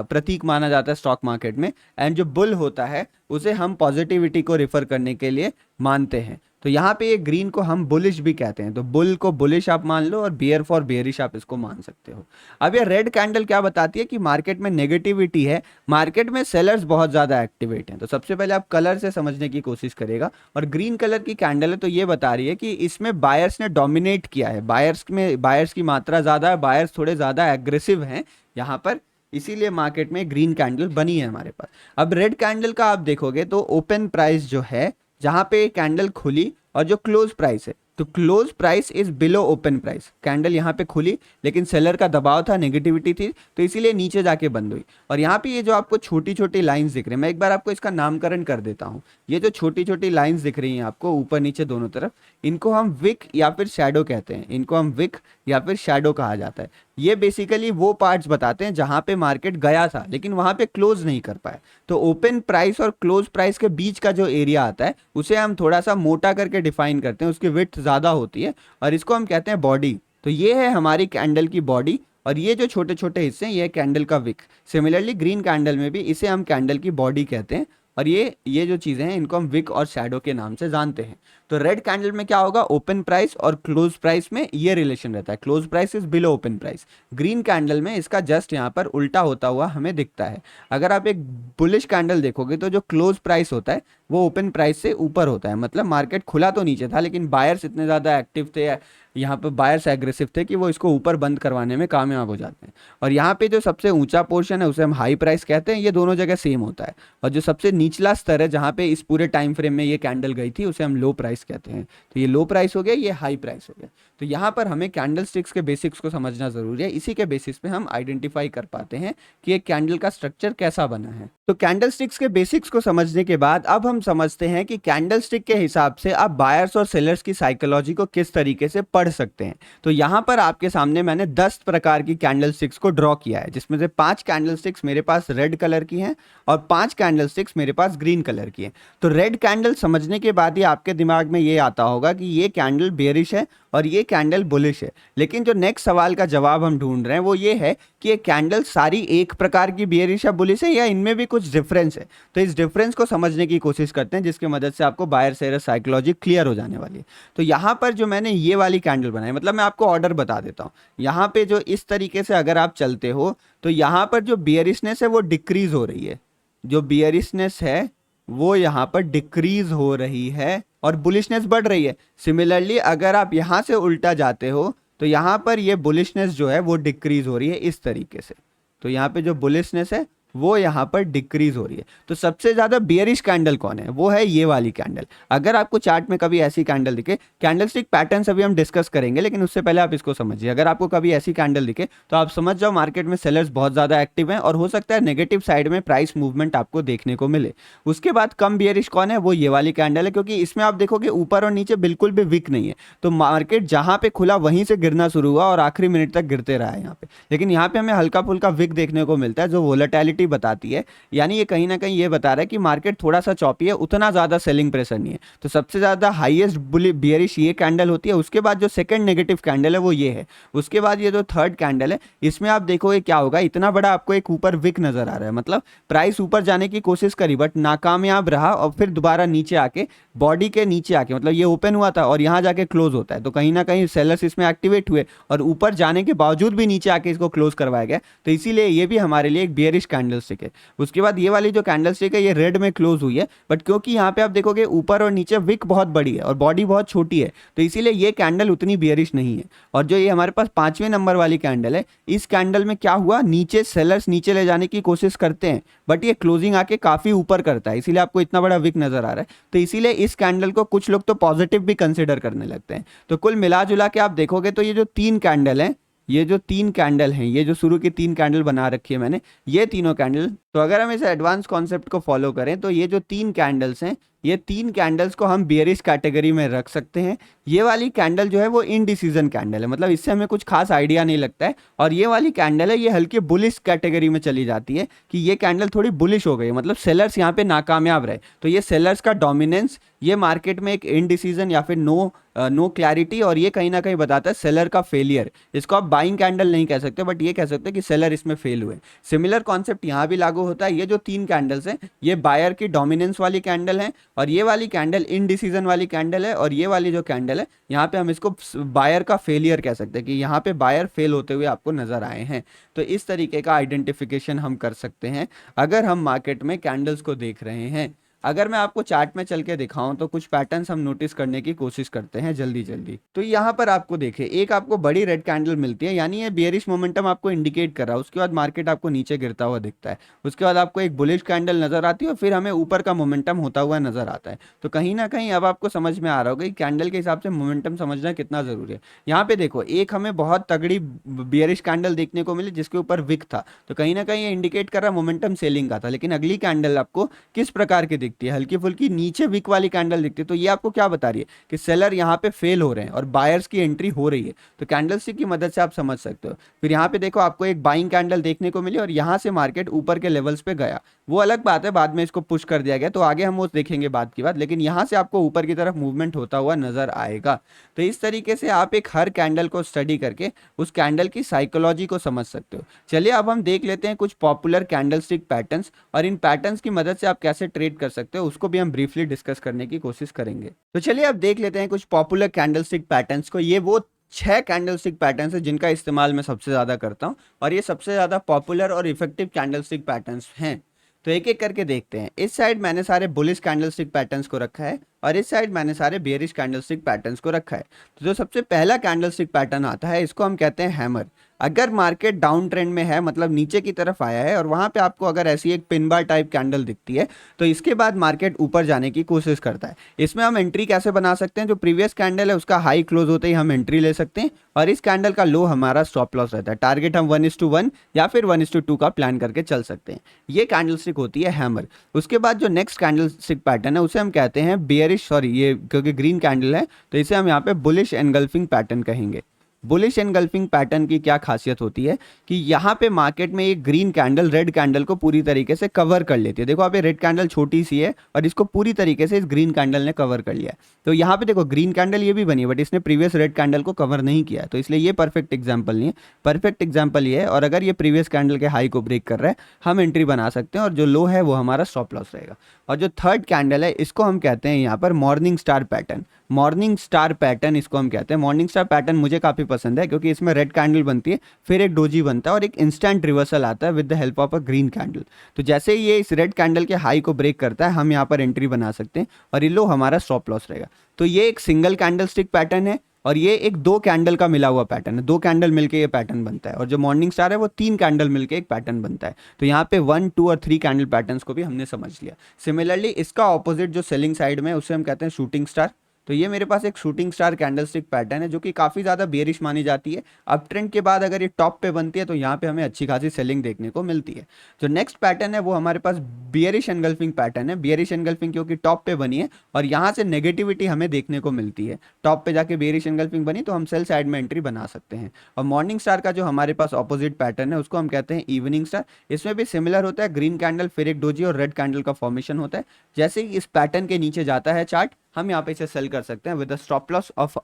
प्रतीक माना जाता है स्टॉक मार्केट में। एंड जो बुल होता है उसे हम पॉजिटिविटी को रिफर करने के लिए मानते हैं। तो यहाँ पे ये ग्रीन को हम बुलिश भी कहते हैं। तो बुल को बुलिश आप मान लो और बियर फॉर बियरिश आप इसको मान सकते हो। अब ये रेड कैंडल क्या बताती है कि मार्केट में नेगेटिविटी है, मार्केट में सेलर्स बहुत ज़्यादा एक्टिवेट हैं। तो सबसे पहले आप कलर से समझने की कोशिश करेगा। और ग्रीन कलर की कैंडल है तो ये बता रही है कि इसमें बायर्स ने डोमिनेट किया है, बायर्स की मात्रा ज़्यादा है, बायर्स थोड़े ज़्यादा एग्रेसिव हैं यहाँ पर, इसीलिए मार्केट में ग्रीन कैंडल बनी है हमारे पास। अब रेड कैंडल का आप देखोगे तो ओपन प्राइस जो है, जहां पे कैंडल खुली, और जो क्लोज प्राइस है, तो close price is below open price. Candle यहाँ पे खुली लेकिन सेलर का दबाव था, नेगेटिविटी थी, तो इसीलिए नीचे जाके बंद हुई। और यहाँ पे ये जो आपको छोटी छोटी लाइंस दिख रही है, मैं एक बार आपको इसका नामकरण कर देता हूँ। ये जो छोटी छोटी लाइंस दिख रही हैं आपको ऊपर नीचे दोनों तरफ, इनको हम विक या फिर शैडो कहते हैं। इनको हम विक या फिर शैडो कहा जाता है। ये बेसिकली वो पार्ट्स बताते हैं जहां पे मार्केट गया था लेकिन वहां पे क्लोज नहीं कर पाए। तो ओपन प्राइस और क्लोज प्राइस के बीच का जो एरिया आता है उसे हम थोड़ा सा मोटा करके डिफाइन करते हैं, उसकी विड्थ ज़्यादा होती है और इसको हम कहते हैं बॉडी। तो ये है हमारी कैंडल की बॉडी और ये जो छोटे छोटे हिस्से हैं ये है कैंडल का विक। सिमिलरली ग्रीन कैंडल में भी इसे हम कैंडल की बॉडी कहते हैं और ये जो चीज़ें हैं इनको हम विक और शैडो के नाम से जानते हैं। तो रेड कैंडल में क्या होगा, ओपन प्राइस और क्लोज प्राइस में ये रिलेशन रहता है, close price is below open price. Green candle में इसका जस्ट यहाँ पर उल्टा होता हुआ हमें दिखता है। अगर आप एक बुलिश कैंडल देखोगे तो जो क्लोज प्राइस होता है वो ओपन प्राइस से ऊपर होता है, मतलब मार्केट खुला तो नीचे था लेकिन बायर्स इतने ज़्यादा एक्टिव थे, यहाँ पर बायर्स एग्रेसिव थे कि वो इसको ऊपर बंद करवाने में कामयाब हो जाते हैं। और यहाँ पे जो सबसे ऊंचा पोर्शन है उसे हम हाई प्राइस कहते हैं। ये दोनों जगह सेम होता है। और जो सबसे निचला स्तर है जहाँ पे इस पूरे टाइम फ्रेम में ये कैंडल गई थी उसे हम लो प्राइस कहते हैं। तो ये लो प्राइस हो गया, ये हाई प्राइस हो गया। तो यहाँ पर हमें कैंडल स्टिक्स के बेसिक्स को समझना जरूरी है। इसी के बेसिस पे हम आइडेंटिफाई कर पाते हैं कि एक कैंडल का स्ट्रक्चर कैसा बना है। तो कैंडल स्टिक्स के बेसिक्स को समझने के बाद अब हम समझते हैं कि कैंडल स्टिक के हिसाब से आप बायर्स और सेलर्स की साइकोलॉजी को किस तरीके से पढ़ सकते हैं। तो यहाँ पर आपके सामने मैंने 10 प्रकार की कैंडल स्टिक्स को ड्रॉ किया है, जिसमें से 5 कैंडल स्टिक्स मेरे पास रेड कलर की हैं और 5 कैंडल स्टिक्स मेरे पास ग्रीन कलर की हैं। तो रेड कैंडल समझने के बाद ही आपके दिमाग दिमाग में ये आता होगा कि ये कैंडल बेयरिश है और ये कैंडल बुलिश है। लेकिन जो नेक्स्ट सवाल का जवाब हम ढूंढ रहे हैं वो ये है कि ये कैंडल सारी एक प्रकार की बेयरिश या बुलिश है या इनमें भी कुछ डिफरेंस है। तो इस डिफरेंस को समझने की कोशिश करते हैं जिसकी मदद से आपको बायर सेलर साइकोलॉजी क्लियर हो जाने वाली है। तो यहाँ पर जो मैंने ये वाली कैंडल बनाई, मतलब मैं आपको ऑर्डर बता देता हूँ। यहाँ पे जो इस तरीके से अगर आप चलते हो तो यहाँ पर जो बियरिशनेस है वो डिक्रीज हो रही है, जो बियरिशनेस है वो यहाँ पर डिक्रीज हो रही है और बुलिशनेस बढ़ रही है। सिमिलरली अगर आप यहाँ से उल्टा जाते हो तो यहाँ पर ये बुलिशनेस जो है वो डिक्रीज हो रही है इस तरीके से। तो यहाँ पे जो बुलिशनेस है वो यहाँ पर डिक्रीज हो रही है। तो सबसे ज्यादा बियरिश कैंडल कौन है? वो है ये वाली कैंडल। अगर आपको चार्ट में कभी ऐसी कैंडल दिखे, कैंडलस्टिक पैटर्न्स अभी हम डिस्कस करेंगे लेकिन उससे पहले आप इसको समझिए। अगर आपको कभी ऐसी कैंडल दिखे तो आप समझ जाओ मार्केट में सेलर्स बहुत ज्यादा एक्टिव हैं और हो सकता है नेगेटिव साइड में प्राइस मूवमेंट आपको देखने को मिले। उसके बाद कम बियरिश कौन है? वो ये वाली कैंडल है, क्योंकि इसमें आप देखोगे ऊपर और नीचे बिल्कुल भी वीक नहीं है। तो मार्केट जहां पे खुला वहीं से गिरना शुरू हुआ और आखिरी मिनट तक गिरते रहा है यहाँ पे। लेकिन यहाँ पे हमें हल्का फुल्का विक देखने को मिलता है जो वोलेटिलिटी बताती है, यानी ये कहीं ना कहीं ये बता रहा है कि मार्केट थोड़ा सा चॉपी है, उतना ज्यादा सेलिंग प्रेशर नहीं है। तो सबसे ज्यादा हाईएस्ट बियरिश ये कैंडल होती है। उसके बाद जो सेकंड नेगेटिव कैंडल है वो ये है। उसके बाद ये जो थर्ड कैंडल है इसमें आप देखोगे क्या होगा, इतना बड़ा आपको एक ऊपर विक नजर आ रहा है, मतलब प्राइस ऊपर जाने की कोशिश करी बट नाकामयाब रहा और फिर दोबारा नीचे आके बॉडी के नीचे आके, मतलब ये ओपन हुआ था और यहाँ जाके क्लोज होता है। तो कहीं ना कहीं सेलर्स इसमें एक्टिवेट हुए और ऊपर जाने के बावजूद भी नीचे आके इसको क्लोज करवाया गया। तो इसीलिए ये भी हमारे लिए एक बियरिश कैंडलस्टिक है। उसके बाद ये वाली जो कैंडलस्टिक है ये रेड में क्लोज हुई है, बट क्योंकि यहाँ पे आप देखोगे ऊपर और नीचे विक बहुत बड़ी है और बॉडी बहुत छोटी है तो इसीलिए ये कैंडल उतनी बियरिश नहीं है। और जो ये हमारे पास 5वें नंबर वाली कैंडल है, इस कैंडल में क्या हुआ, नीचे सेलर्स नीचे ले जाने की कोशिश करते हैं बट ये क्लोजिंग आके काफी ऊपर करता है, इसीलिए आपको इतना बड़ा विक नजर आ रहा है। तो इसीलिए इस कैंडल को कुछ लोग तो पॉजिटिव भी कंसिडर करने लगते हैं। तो कुल मिला जुला के आप देखोगे तो ये जो तीन कैंडल हैं, ये जो तीन कैंडल हैं, ये जो शुरू की तीन कैंडल बना रखी है मैंने, ये तीनों कैंडल, तो अगर हम इसे एडवांस कॉन्सेप्ट को फॉलो करें तो ये जो तीन कैंडल्स हैं, ये तीन कैंडल्स को हम बियरिश कैटेगरी में रख सकते हैं। ये वाली कैंडल जो है वो इनडिसीजन कैंडल है, मतलब इससे हमें कुछ खास आइडिया नहीं लगता है। और ये वाली कैंडल है ये हल्की बुलिश कैटेगरी में चली जाती है कि ये कैंडल थोड़ी बुलिश हो गई, मतलब सेलर्स यहाँ पे नाकामयाब रहे। तो ये सेलर्स का डोमिनेंस, ये मार्केट में एक इनडिसीजन या फिर नो क्लैरिटी, और ये कहीं ना कहीं बताता है सेलर का फेलियर। इसको आप बाइंग कैंडल नहीं कह सकते बट ये कह सकते हैं कि सेलर इसमें फेल हुए। सिमिलर कॉन्सेप्ट यहाँ भी लागू होता है। ये जो तीन कैंडल्स हैं ये बायर की डोमिनेंस वाली कैंडल है और ये वाली कैंडल इनडिसीजन वाली कैंडल है और ये वाली जो कैंडल है यहाँ पे हम इसको बायर का फेलियर कह सकते हैं कि यहाँ पे बायर फेल होते हुए आपको नजर आए हैं। तो इस तरीके का आइडेंटिफिकेशन हम कर सकते हैं अगर हम मार्केट में कैंडल्स को देख रहे हैं। अगर मैं आपको चार्ट में चल के दिखाऊं तो कुछ पैटर्न्स हम नोटिस करने की कोशिश करते हैं जल्दी जल्दी। तो यहाँ पर आपको देखें, एक आपको बड़ी रेड कैंडल मिलती है, यानी ये बियरिश मोमेंटम आपको इंडिकेट कर रहा है। उसके बाद मार्केट आपको नीचे गिरता हुआ दिखता है। उसके बाद आपको एक बुलिश कैंडल नजर आती है और फिर हमें ऊपर का मोमेंटम होता हुआ नजर आता है। तो कहीं ना कहीं अब आपको समझ में आ रहा होगा कि कैंडल के हिसाब से मोमेंटम समझना कितना जरूरी है। यहाँ पे देखो, एक हमें बहुत तगड़ी बियरिश कैंडल देखने को मिली जिसके ऊपर विक था, तो कहीं ना कहीं ये इंडिकेट कर रहा है मोमेंटम सेलिंग का था। लेकिन अगली कैंडल आपको किस प्रकार की दिखती है, हल्की फुल्की नीचे विक वाली कैंडल दिखती है। तो ये आपको क्या बता रही है कि सेलर यहाँ पे फेल हो रहे हैं और बायर्स की एंट्री हो रही है। तो कैंडलस्टिक की मदद से आप समझ सकते हो। फिर यहाँ पे देखो आपको एक बाइंग कैंडल देखने को मिली और यहाँ से मार्केट ऊपर के लेवल्स पे गया, वो अलग बात है, बाद में इसको पुश कर दिया गया तो आगे हम वो देखेंगे बात की बात। लेकिन यहाँ से आपको ऊपर की तरफ मूवमेंट होता हुआ नजर आएगा। तो इस तरीके से आप एक हर कैंडल को स्टडी करके उस कैंडल की साइकोलॉजी को समझ सकते हो। चलिए अब हम देख लेते हैं कुछ पॉपुलर कैंडलस्टिक पैटर्न्स और इन पैटर्न्स की मदद से आप कैसे ट्रेड कर सकते हो उसको भी हम ब्रीफली डिस्कस करने की कोशिश करेंगे। तो चलिए अब देख लेते हैं कुछ पॉपुलर कैंडलस्टिक पैटर्न्स को। ये वो 6 कैंडलस्टिक पैटर्न्स है जिनका इस्तेमाल मैं सबसे ज्यादा करता हूं और ये सबसे ज्यादा पॉपुलर और इफेक्टिव कैंडलस्टिक पैटर्न्स हैं। तो एक एक करके देखते हैं। इस साइड मैंने सारे बुलिश कैंडलस्टिक पैटर्न्स को रखा है और इस साइड मैंने सारे बेयरिश कैंडलस्टिक पैटर्न्स को रखा है। तो जो सबसे पहला कैंडलस्टिक पैटर्न आता है इसको हम कहते हैं हैमर। अगर मार्केट डाउन ट्रेंड में है, मतलब नीचे की तरफ आया है और वहां पे आपको अगर ऐसी एक पिन बार टाइप कैंडल दिखती है तो इसके बाद मार्केट ऊपर जाने की कोशिश करता है। इसमें हम एंट्री कैसे बना सकते हैं, जो प्रीवियस कैंडल है उसका हाई क्लोज होते ही हम एंट्री ले सकते हैं और इस कैंडल का लो हमारा स्टॉप लॉस रहता है। टारगेट हम 1:1 या फिर 1:2 का प्लान करके चल सकते हैं। ये कैंडलस्टिक होती है हैमर। उसके बाद जो नेक्स्ट कैंडलस्टिक पैटर्न है उसे हम कहते हैं बेयरिश, सॉरी ये क्योंकि ग्रीन कैंडल है तो इसे हम यहाँ पे बुलिश एनगल्फिंग पैटर्न कहेंगे। बुलिश एनगल्फिंग पैटर्न की क्या खासियत होती है कि यहाँ पे मार्केट में एक ग्रीन कैंडल रेड कैंडल को पूरी तरीके से कवर कर लेती है। देखो आप, ये रेड कैंडल छोटी सी है और इसको पूरी तरीके से इस ग्रीन कैंडल ने कवर कर लिया है। तो यहाँ पे देखो ग्रीन कैंडल ये भी बनी है, बट इसने प्रीवियस रेड कैंडल को कवर नहीं किया है, तो इसलिए ये परफेक्ट एग्जाम्पल नहीं है। परफेक्ट एग्जाम्पल ये है, और अगर ये प्रीवियस कैंडल के हाई को ब्रेक कर रहा है, हम एंट्री बना सकते हैं, और जो लो है वो हमारा स्टॉप लॉस रहेगा। और जो थर्ड कैंडल है, इसको हम कहते हैं यहाँ पर morning star pattern. Morning star pattern इसको हम कहते हैं। मॉर्निंग स्टार पैटर्न मुझे काफ़ी पसंद है, क्योंकि इसमें रेड कैंडल बनती है, फिर एक डोजी बनता है, और एक इंस्टेंट रिवर्सल आता है with the help of a green candle. तो जैसे ही ये इस रेड कैंडल के हाई को ब्रेक करता है, हम यहाँ पर एंट्री बना सकते हैं, और ये लो हमारा स्टॉप लॉस रहेगा। तो ये एक सिंगल कैंडल स्टिक पैटर्न है, और ये एक दो कैंडल का मिला हुआ पैटर्न है। दो कैंडल मिलके ये पैटर्न बनता है, और जो मॉर्निंग स्टार है वो तीन कैंडल मिलके एक पैटर्न बनता है। तो यहाँ पे 1, 2 और 3 कैंडल पैटर्न्स को भी हमने समझ लिया। सिमिलरली इसका ऑपोजिट जो सेलिंग साइड में है, उसे हम कहते हैं शूटिंग स्टार। तो ये मेरे पास एक शूटिंग स्टार कैंडलस्टिक पैटर्न है, जो कि काफ़ी ज़्यादा बेयरिश मानी जाती है। अप ट्रेंड के बाद अगर ये टॉप पे बनती है, तो यहाँ पे हमें अच्छी खासी सेलिंग देखने को मिलती है। जो नेक्स्ट पैटर्न है वो हमारे पास बियरिश एनगल्फिंग पैटर्न है। बियरिश एनगल्फिंग क्योंकि टॉप पे बनी है, और यहाँ से नेगेटिविटी हमें देखने को मिलती है। टॉप पे जाके बियरिश एनगल्फिंग बनी, तो हम सेल साइड में एंट्री बना सकते हैं। और मॉर्निंग स्टार का जो हमारे पास ऑपोजिट पैटर्न है, उसको हम कहते हैं इवनिंग स्टार। इसमें भी सिमिलर होता है, ग्रीन कैंडल फिर एक डोजी और रेड कैंडल का फॉर्मेशन होता है। जैसे ही इस पैटर्न के नीचे जाता है चार्ट, हम यहाँ पे इसे सेल कर सकते हैं with the stop loss of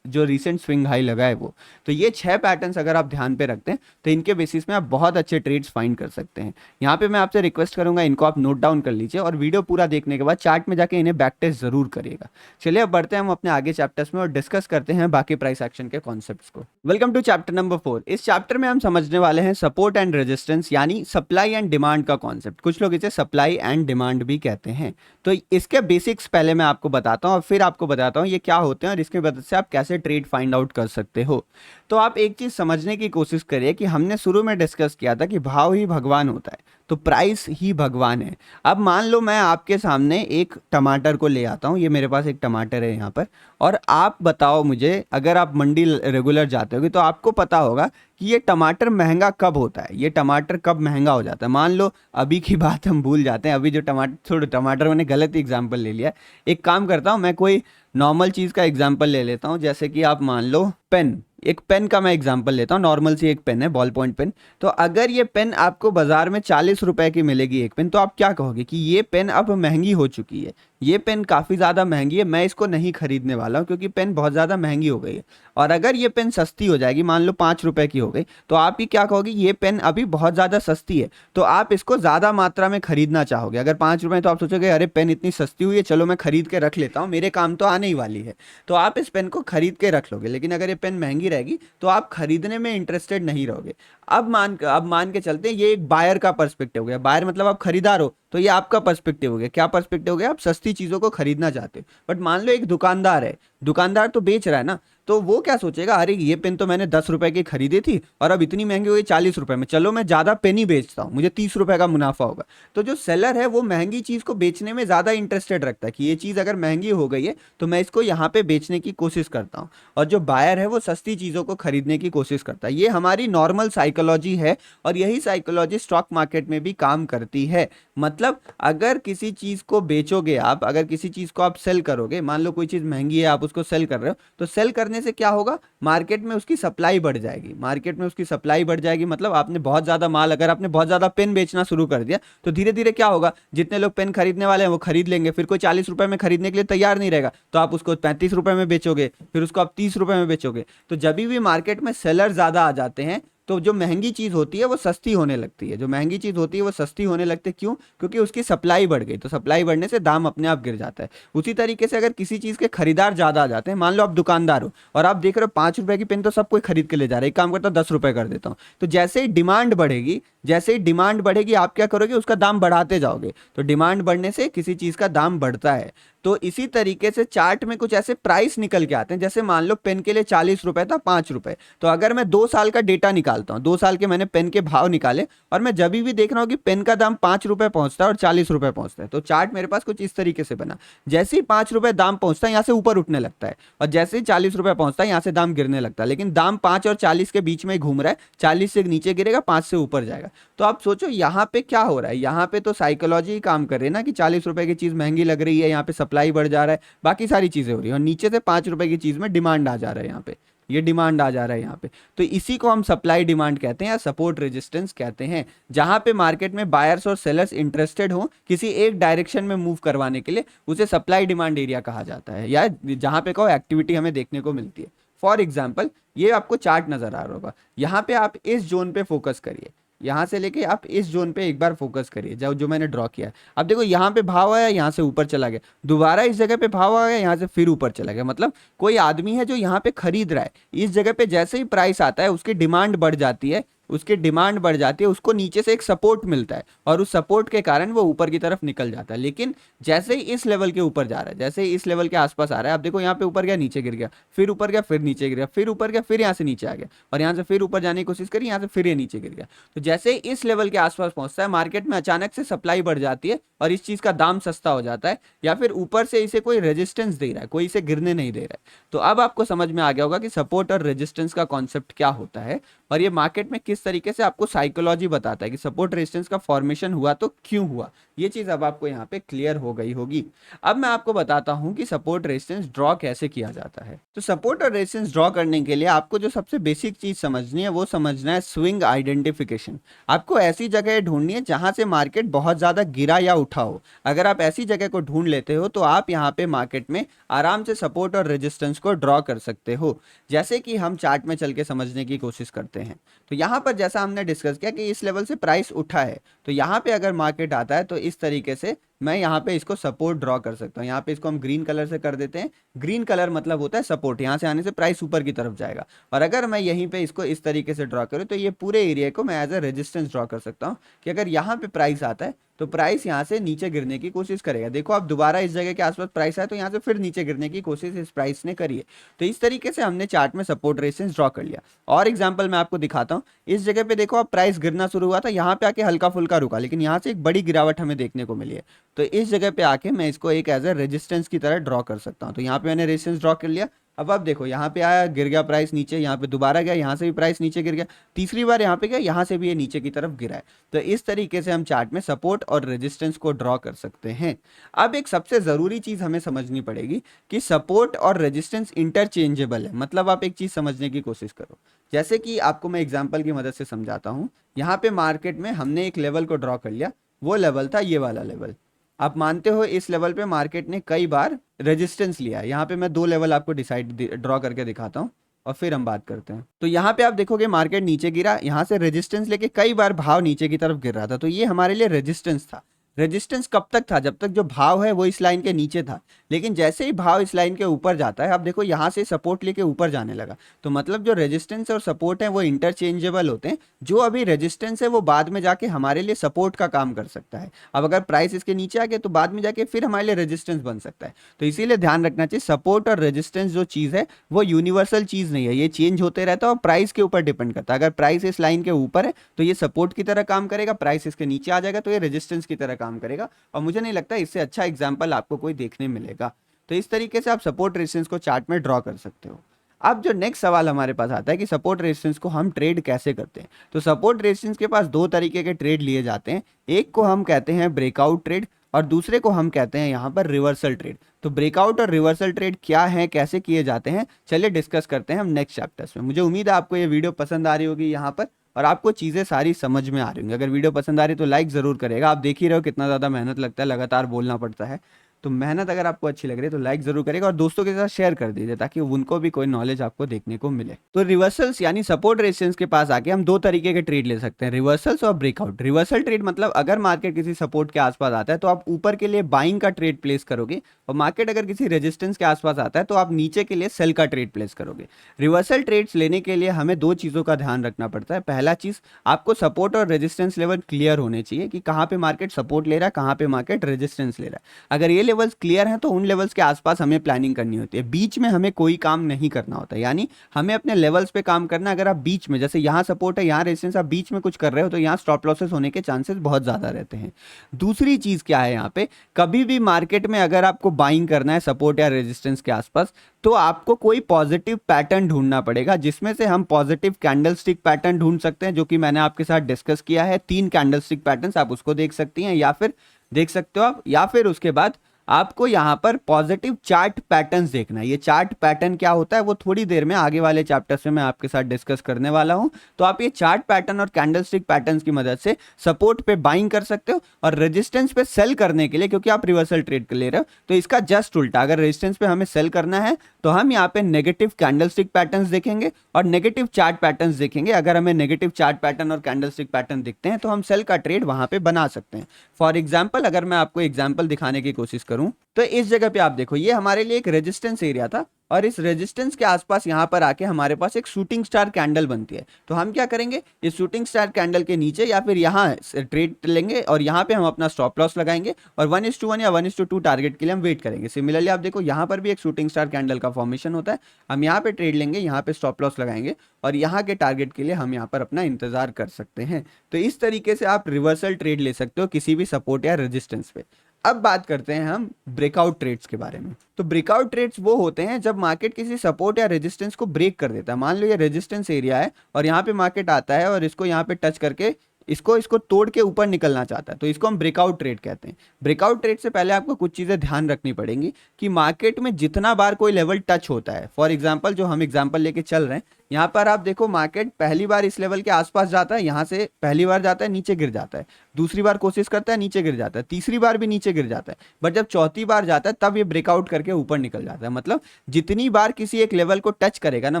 जो रिसेंट स्विंग हाई लगा है वो। तो ये 6 पैटर्न्स अगर आप ध्यान पे रखते हैं, तो इनके बेसिस में आप बहुत अच्छे ट्रेड्स फाइंड कर सकते हैं। यहाँ पे मैं आपसे रिक्वेस्ट करूंगा, इनको आप नोट डाउन कर लीजिए, और वीडियो पूरा देखने के बाद चार्ट में जाके इन्हें बैक टेस्ट जरूर करिएगा। चलिए अब बढ़ते हैं हम अपने आगे चैप्टर्स में, और डिस्कस करते हैं बाकी प्राइस एक्शन के कॉन्सेप्ट्स को। Welcome to chapter number 4। इस चैप्टर में हम समझने वाले हैं सपोर्ट एंड रेजिस्टेंस, यानी सप्लाई एंड डिमांड का कॉन्सेप्ट। कुछ लोग इसे सप्लाई एंड डिमांड भी कहते हैं। तो इसके बेसिक्स पहले मैं आपको बताता हूँ, और फिर आपको बताता हूँ ये क्या होते हैं, और इसके मदद से आप कैसे ट्रेड फाइंड आउट कर सकते हो। तो आप एक चीज समझने की कोशिश करिए कि हमने शुरू में डिस्कस किया था कि भाव ही भगवान होता है, तो प्राइस ही भगवान है। अब मान लो मैं आपके सामने एक टमाटर को ले आता हूँ, ये मेरे पास एक टमाटर है यहाँ पर, और आप बताओ मुझे, अगर आप मंडी रेगुलर जाते होगे तो आपको पता होगा कि ये टमाटर महंगा कब होता है, ये टमाटर कब महंगा हो जाता है। मान लो अभी की बात हम भूल जाते हैं, अभी जो टमाटर मैंने गलत एग्जाम्पल ले लिया। एक काम करता हूँ, मैं कोई नॉर्मल चीज़ का एग्जाम्पल ले लेता हूँ, जैसे कि आप मान लो पेन। एक पेन का मैं एग्जांपल लेता हूँ, नॉर्मल सी एक पेन है, बॉल पॉइंट पेन। तो अगर ये पेन आपको बाजार में 40 रुपए की मिलेगी एक पेन, तो आप क्या कहोगे कि ये पेन अब महंगी हो चुकी है, ये पेन काफ़ी ज़्यादा महंगी है, मैं इसको नहीं खरीदने वाला हूँ क्योंकि पेन बहुत ज़्यादा महंगी हो गई है। और अगर ये पेन सस्ती हो जाएगी, मान लो 5 रुपए की हो गई, तो आप ही क्या कहोगे, ये पेन अभी बहुत ज़्यादा सस्ती है, तो आप इसको ज़्यादा मात्रा में खरीदना चाहोगे। अगर 5 रुपए, तो आप सोचोगे अरे पेन इतनी सस्ती हुई है, चलो मैं खरीद के रख लेता हूँ, मेरे काम तो आने ही वाली है, तो आप इस पेन को खरीद के रख लोगे। लेकिन अगर ये पेन महंगी रहेगी तो आप खरीदने में इंटरेस्टेड नहीं रहोगे। अब मान के चलते हैं, ये एक बायर का पर्सपेक्टिव हो गया। बायर मतलब आप खरीदार हो, तो ये आपका पर्सपेक्टिव हो गया। क्या पर्सपेक्टिव हो गया, आप सस्ती चीज़ों को खरीदना चाहते हो। बट मान लो एक दुकानदार है, दुकानदार तो बेच रहा है ना, तो वो क्या सोचेगा, अरे ये पेन तो मैंने 10 रुपए की खरीदी थी और अब इतनी महंगी हो गई 40 रुपए में, चलो मैं ज़्यादा पेन ही बेचता हूँ, मुझे 30 रुपए का मुनाफा होगा। तो जो सेलर है वो महंगी चीज़ को बेचने में ज़्यादा इंटरेस्टेड रखता है कि ये चीज़ अगर महंगी हो गई है तो मैं इसको यहाँ पे बेचने की कोशिश करता हूँ। और जो बायर है वो सस्ती चीज़ों को खरीदने की कोशिश करता है। ये हमारी नॉर्मल साइकोलॉजी है, और यही साइकोलॉजी स्टॉक मार्केट में भी काम करती है। मतलब अगर किसी चीज़ को बेचोगे आप, अगर किसी चीज़ को आप सेल करोगे, मान लो कोई चीज़ महंगी है, आप उसको सेल कर रहे हो, तो सेल करने से क्या होगा, मार्केट में उसकी सप्लाई बढ़ जाएगी। मार्केट में उसकी सप्लाई बढ़ जाएगी मतलब आपने बहुत ज़्यादा माल, अगर आपने बहुत ज़्यादा पेन बेचना शुरू कर दिया, तो धीरे धीरे क्या होगा, जितने लोग पेन खरीदने वाले हैं वो खरीद लेंगे, फिर कोई 40 रुपए में खरीदने के लिए तैयार नहीं रहेगा, तो आप उसको 35 रुपए में बेचोगे, फिर उसको आप 30 रुपए में बेचोगे। तो जब भी मार्केट में सेलर ज़्यादा आ जाते हैं, तो जो महंगी चीज़ होती है वो सस्ती होने लगती है। जो महंगी चीज़ होती है वो सस्ती होने लगती है, क्यों? क्योंकि उसकी सप्लाई बढ़ गई, तो सप्लाई बढ़ने से दाम अपने आप गिर जाता है। उसी तरीके से अगर किसी चीज़ के खरीदार ज़्यादा आ जाते हैं, मान लो आप दुकानदार हो और आप देख रहे हो 5 रुपए की पेन तो सब कोई खरीद के ले जा रहा है, एक काम करता हूँ 10 रुपए कर देता हूँ। तो जैसे ही डिमांड बढ़ेगी, जैसे ही डिमांड बढ़ेगी, आप क्या करोगे, उसका दाम बढ़ाते जाओगे। तो डिमांड बढ़ने से किसी चीज़ का दाम बढ़ता है। तो इसी तरीके से चार्ट में कुछ ऐसे प्राइस निकल के आते हैं, जैसे मान लो पेन के लिए 40 रुपए था, 5 रुपए। तो अगर मैं 2 साल का डेटा निकालता हूँ, 2 साल के मैंने पेन के भाव निकाले, और मैं जब भी देख रहा हूँ कि पेन का दाम 5 रुपए पहुंचता है और 40 रुपए पहुंचता है, तो चार्ट मेरे पास कुछ इस तरीके से बना। जैसे ही 5 रुपए दाम पहुंचता है, यहाँ से ऊपर उठने लगता है, और जैसे ही 40 रुपए पहुंचता है, यहाँ से दाम गिरने लगता है। लेकिन दाम 5 और 40 के बीच में घूम रहा है, 40 से नीचे गिरेगा, 5 से ऊपर जाएगा। तो आप सोचो यहाँ पे क्या हो रहा है, यहाँ पे तो साइकोलॉजी ही काम कर रही है ना, कि 40 रुपए की चीज़ महंगी लग रही है, यहाँ पे सप्लाई बढ़ जा रहा है, बाकी सारी चीज़ें हो रही है, और नीचे से 5 रुपए की चीज़ में डिमांड आ जा रहा है यहाँ पे। ये डिमांड आ जा रहा है यहाँ पे, तो इसी को हम सप्लाई डिमांड कहते हैं या सपोर्ट रेजिस्टेंस कहते हैं, जहां पे मार्केट में बायर्स और सेलर्स इंटरेस्टेड हो किसी एक डायरेक्शन में मूव करवाने के लिए, उसे सप्लाई डिमांड एरिया कहा जाता है, या जहां पे कहो एक्टिविटी हमें देखने को मिलती है। फॉर एग्जाम्पल ये आपको चार्ट नजर आ रहा होगा, यहाँ पे आप इस जोन पे फोकस करिए, यहाँ से लेके आप इस जोन पे एक बार फोकस करिए, जो मैंने ड्रॉ किया है। अब देखो यहाँ पे भाव आया, यहाँ से ऊपर चला गया, दोबारा इस जगह पे भाव आ गया, यहाँ से फिर ऊपर चला गया। मतलब कोई आदमी है जो यहाँ पे खरीद रहा है, इस जगह पे जैसे ही प्राइस आता है उसकी डिमांड बढ़ जाती है, उसको नीचे से एक सपोर्ट मिलता है और उस सपोर्ट के कारण वो ऊपर की तरफ निकल जाता है। लेकिन जैसे ही इस लेवल के ऊपर जा रहा है, जैसे ही इस लेवल के आसपास आ रहा है, आप देखो यहाँ पे ऊपर गया, नीचे गिर गया, फिर ऊपर गया, फिर नीचे गिर गया, फिर ऊपर गया, फिर यहाँ से नीचे आ गया, और यहाँ से फिर ऊपर जाने की कोशिश करी, यहाँ से फिर ये नीचे गिर गया। तो जैसे ही इस लेवल के आसपास पहुंचता है, मार्केट में अचानक से सप्लाई बढ़ जाती है और इस चीज का दाम सस्ता हो जाता है, या फिर ऊपर से इसे कोई रेजिस्टेंस दे रहा है, कोई इसे गिरने नहीं दे रहा है। तो अब आपको समझ में आ गया होगा कि सपोर्ट और रेजिस्टेंस का कॉन्सेप्ट क्या होता है, और ये मार्केट में किस तरीके से आपको साइकोलॉजी बताता है कि सपोर्ट रेजिस्टेंस का फॉर्मेशन हुआ तो क्यों हुआ। ये चीज अब आपको यहाँ पे क्लियर हो गई होगी। अब मैं आपको बताता हूँ कि सपोर्ट रेजिस्टेंस ड्रॉ कैसे किया जाता है। तो सपोर्ट और रेजिस्टेंस ड्रॉ करने के लिए आपको जो सबसे बेसिक चीज समझनी है वो समझना है स्विंग आइडेंटिफिकेशन। आपको ऐसी जगह ढूंढनी है जहां से मार्केट बहुत ज्यादा गिरा या उठा हो। अगर आप ऐसी जगह को ढूंढ लेते हो तो आप यहाँ पे मार्केट में आराम से सपोर्ट और रेजिस्टेंस को ड्रॉ कर सकते हो। जैसे कि हम चार्ट में चल के समझने की कोशिश करते हैं, तो यहाँ पर जैसा हमने डिस्कस किया कि इस लेवल से प्राइस उठा है, तो यहाँ पे अगर मार्केट आता है तो इस तरीके से मैं यहाँ पे इसको सपोर्ट ड्रॉ कर सकता हूँ। यहाँ पे इसको हम ग्रीन कलर से कर देते हैं। ग्रीन कलर मतलब होता है सपोर्ट, यहाँ से आने से प्राइस ऊपर की तरफ जाएगा। और अगर मैं यहीं पे इसको इस तरीके से ड्रॉ करूँ तो ये पूरे एरिया को मैं एज अ रेजिस्टेंस ड्रॉ कर सकता हूँ कि अगर यहाँ पे प्राइस आता है तो प्राइस यहाँ से नीचे गिरने की कोशिश करेगा। देखो अब दोबारा इस जगह के आसपास प्राइस आया तो यहाँ से फिर नीचे गिरने की कोशिश इस प्राइस ने करी है। तो इस तरीके से हमने चार्ट में सपोर्ट रेजिस्टेंस ड्रॉ कर लिया। और एग्जांपल मैं आपको दिखाता हूँ। इस जगह पे देखो अब प्राइस गिरना शुरू हुआ था, यहाँ पे आके हल्का फुल्का रुका, लेकिन यहाँ से एक बड़ी गिरावट हमें देखने को मिली है। तो इस जगह पे आके मैं इसको एक एज ए रेजिस्टेंस की तरह ड्रॉ कर सकता हूँ। तो यहाँ पे मैंने रेजिस्टेंस ड्रॉ कर लिया। अब देखो यहाँ पे आया, गिर गया प्राइस नीचे, यहाँ पे दोबारा गया, यहाँ से भी प्राइस नीचे गिर गया, तीसरी बार यहाँ पे गया, यहाँ से भी ये नीचे की तरफ गिरा है। तो इस तरीके से हम चार्ट में सपोर्ट और रेजिस्टेंस को ड्रॉ कर सकते हैं। अब एक सबसे जरूरी चीज हमें समझनी पड़ेगी कि सपोर्ट और रेजिस्टेंस इंटरचेंजेबल है। मतलब आप एक चीज समझने की कोशिश करो, जैसे कि आपको मैं एग्जाम्पल की मदद से समझाता हूँ। यहाँ पे मार्केट में हमने एक लेवल को ड्रॉ कर लिया, वो लेवल था ये वाला लेवल। आप मानते हो इस लेवल पे मार्केट ने कई बार रेजिस्टेंस लिया है। यहाँ पे मैं दो लेवल आपको ड्रॉ करके दिखाता हूँ और फिर हम बात करते हैं। तो यहाँ पे आप देखोगे मार्केट नीचे गिरा, यहाँ से रेजिस्टेंस लेके कई बार भाव नीचे की तरफ गिर रहा था, तो ये हमारे लिए रेजिस्टेंस था। रेजिस्टेंस कब तक था? जब तक जो भाव है वो इस लाइन के नीचे था। लेकिन जैसे ही भाव इस लाइन के ऊपर जाता है, अब देखो यहाँ से सपोर्ट लेके ऊपर जाने लगा। तो मतलब जो रेजिस्टेंस और सपोर्ट है वो इंटरचेंजेबल होते हैं। जो अभी रेजिस्टेंस है वो बाद में जाके हमारे लिए सपोर्ट का काम कर सकता है। अब अगर प्राइस इसके नीचे आ गया तो बाद में जाके फिर हमारे लिए रेजिस्टेंस बन सकता है। तो इसीलिए ध्यान रखना चाहिए, सपोर्ट और रेजिस्टेंस जो चीज़ है वो यूनिवर्सल चीज़ नहीं है, ये चेंज होते रहता है और प्राइस के ऊपर डिपेंड करता है। अगर प्राइस इस लाइन के ऊपर है तो ये सपोर्ट की तरह काम करेगा, प्राइस इसके नीचे आ जाएगा तो ये रेजिस्टेंस की तरह काम करेगा। और मुझे नहीं लगता इससे अच्छा एग्जाम्पल आपको कोई देखने मिलेगा। तो इस तरीके से आप सपोर्ट रेजिस्टेंस को चार्ट में ड्रॉ कर सकते हो। अब जो नेक्स्ट सवाल हमारे पास आता है कि सपोर्ट रेजिस्टेंस को हम ट्रेड कैसे करते हैं। तो सपोर्ट रेजिस्टेंस के पास दो तरीके के ट्रेड लिए जाते हैं। एक को हम कहते हैं ब्रेकआउट ट्रेड और दूसरे को हम कहते हैं यहाँ पर रिवर्सल ट्रेड। तो ब्रेकआउट और रिवर्सल ट्रेड क्या है, कैसे किए जाते हैं, चलिए डिस्कस करते हैं हम नेक्स्ट चैप्टर्स में। मुझे उम्मीद है आपको ये वीडियो पसंद आ रही होगी यहाँ पर और आपको चीज़ें सारी समझ में आ रही होंगी। अगर वीडियो पसंद आ रही है तो लाइक ज़रूर करेगा। आप देख ही रहे हो कितना ज़्यादा मेहनत लगता है, लगातार बोलना पड़ता है। तो मेहनत अगर आपको अच्छी लग रही है तो लाइक जरूर करेगा और दोस्तों के साथ शेयर कर दीजिए ताकि उनको भी कोई नॉलेज आपको देखने को मिले। तो रिवर्सल्स यानी सपोर्ट रेजिस्टेंस के पास आके हम दो तरीके के ट्रेड ले सकते हैं, रिवर्सल्स और ब्रेकआउट। रिवर्सल ट्रेड मतलब अगर मार्केट किसी सपोर्ट के आसपास आता है तो आप ऊपर के लिए बाइंग का ट्रेड प्लेस करोगे और मार्केट अगर किसी रेजिस्टेंस के आसपास आता है तो आप नीचे के लिए सेल का ट्रेड प्लेस करोगे। रिवर्सल ट्रेड्स लेने के लिए हमें दो चीज़ों का ध्यान रखना पड़ता है। पहला चीज़, आपको सपोर्ट और रेजिस्टेंस लेवल क्लियर होने चाहिए कि कहाँ पे मार्केट सपोर्ट ले रहा है, कहाँ पे मार्केट रेजिस्टेंस ले रहा है। अगर ये लेवल्स क्लियर हैं तो उन लेवल्स के आसपास हमें प्लानिंग करनी होती है। बीच में हमें कोई काम नहीं करना होता, यानी हमें अपने लेवल्स पे काम करना है। अगर आप बीच में, जैसे यहाँ सपोर्ट है, यहाँ रेजिस्टेंस, आप बीच में कुछ कर रहे हो तो यहाँ स्टॉप लॉसेस होने के चांसेस बहुत ज़्यादा रहते हैं। दूसरी चीज़ क्या है, यहाँ पे कभी भी मार्केट में अगर आपको बाइंग करना है सपोर्ट या रेजिस्टेंस के आसपास तो आपको कोई पॉजिटिव पैटर्न ढूंढना पड़ेगा, जिसमें से हम पॉजिटिव कैंडलस्टिक पैटर्न ढूंढ सकते हैं, जो कि मैंने आपके साथ डिस्कस किया है। 3 कैंडलस्टिक पैटर्न्स आप उसको देख सकती हैं या फिर देख सकते हो आप, या फिर उसके बाद आपको यहाँ पर पॉजिटिव चार्ट पैटर्न्स देखना है। ये चार्ट पैटर्न क्या होता है वो थोड़ी देर में आगे वाले चैप्टर्स में मैं आपके साथ डिस्कस करने वाला हूँ। तो आप ये चार्ट पैटर्न और कैंडलस्टिक पैटर्न्स की मदद से सपोर्ट पे बाइंग कर सकते हो और रेजिस्टेंस पे सेल करने के लिए, क्योंकि आप रिवर्सल ट्रेड कर ले रहे हो, तो इसका जस्ट उल्टा, अगर रेजिस्टेंस पे हमें सेल करना है तो हम यहाँ पे नेगेटिव कैंडलस्टिक पैटर्न्स देखेंगे और नेगेटिव चार्ट पैटर्न्स देखेंगे। अगर हमें नेगेटिव चार्ट पैटर्न और कैंडलस्टिक पैटर्न दिखते हैं तो हम सेल का ट्रेड वहां पे बना सकते हैं। फॉर एग्जांपल अगर मैं आपको एग्जांपल दिखाने की कोशिश करूं तो इस जगह पे आप देखो, ये हमारे लिए एक रेजिस्टेंस एरिया था और इस रेजिस्टेंस के आसपास यहाँ पर आके हमारे पास एक शूटिंग स्टार कैंडल बनती है। तो हम क्या करेंगे, इस शूटिंग स्टार कैंडल के नीचे या फिर यहाँ ट्रेड लेंगे और यहाँ पे हम अपना स्टॉप लॉस लगाएंगे और 1:1 या 1:2 टारगेट के लिए हम वेट करेंगे। सिमिलरली आप देखो यहाँ पर भी एक शूटिंग स्टार कैंडल का फॉर्मेशन होता है। हम यहाँ पे ट्रेड लेंगे, यहाँ पे स्टॉप लॉस लगाएंगे और यहाँ के टारगेट के लिए हम यहाँ पर अपना इंतजार कर सकते हैं। तो इस तरीके से आप रिवर्सल ट्रेड ले सकते हो किसी भी सपोर्ट या रेजिस्टेंस पे। अब बात करते हैं हम ब्रेकआउट ट्रेड्स के बारे में। तो ब्रेकआउट ट्रेड्स वो होते हैं जब मार्केट किसी सपोर्ट या रेजिस्टेंस को ब्रेक कर देता है। मान लो ये रेजिस्टेंस एरिया है और यहाँ पे मार्केट आता है और इसको यहाँ पे टच करके इसको तोड़ के ऊपर निकलना चाहता है, तो इसको हम ब्रेकआउट ट्रेड कहते हैं। ब्रेकआउट ट्रेड से पहले आपको कुछ चीज़ें ध्यान रखनी पड़ेंगी कि मार्केट में जितना बार कोई लेवल टच होता है, फॉर एग्जांपल जो हम एग्जांपल लेके चल रहे हैं, यहाँ पर आप देखो मार्केट पहली बार इस लेवल के आसपास जाता है, यहाँ से पहली बार जाता है नीचे गिर जाता है, दूसरी बार कोशिश करता है नीचे गिर जाता है, तीसरी बार भी नीचे गिर जाता है, बट जब चौथी बार जाता है तब ये ब्रेकआउट करके ऊपर निकल जाता है। मतलब जितनी बार किसी एक लेवल को टच करेगा ना,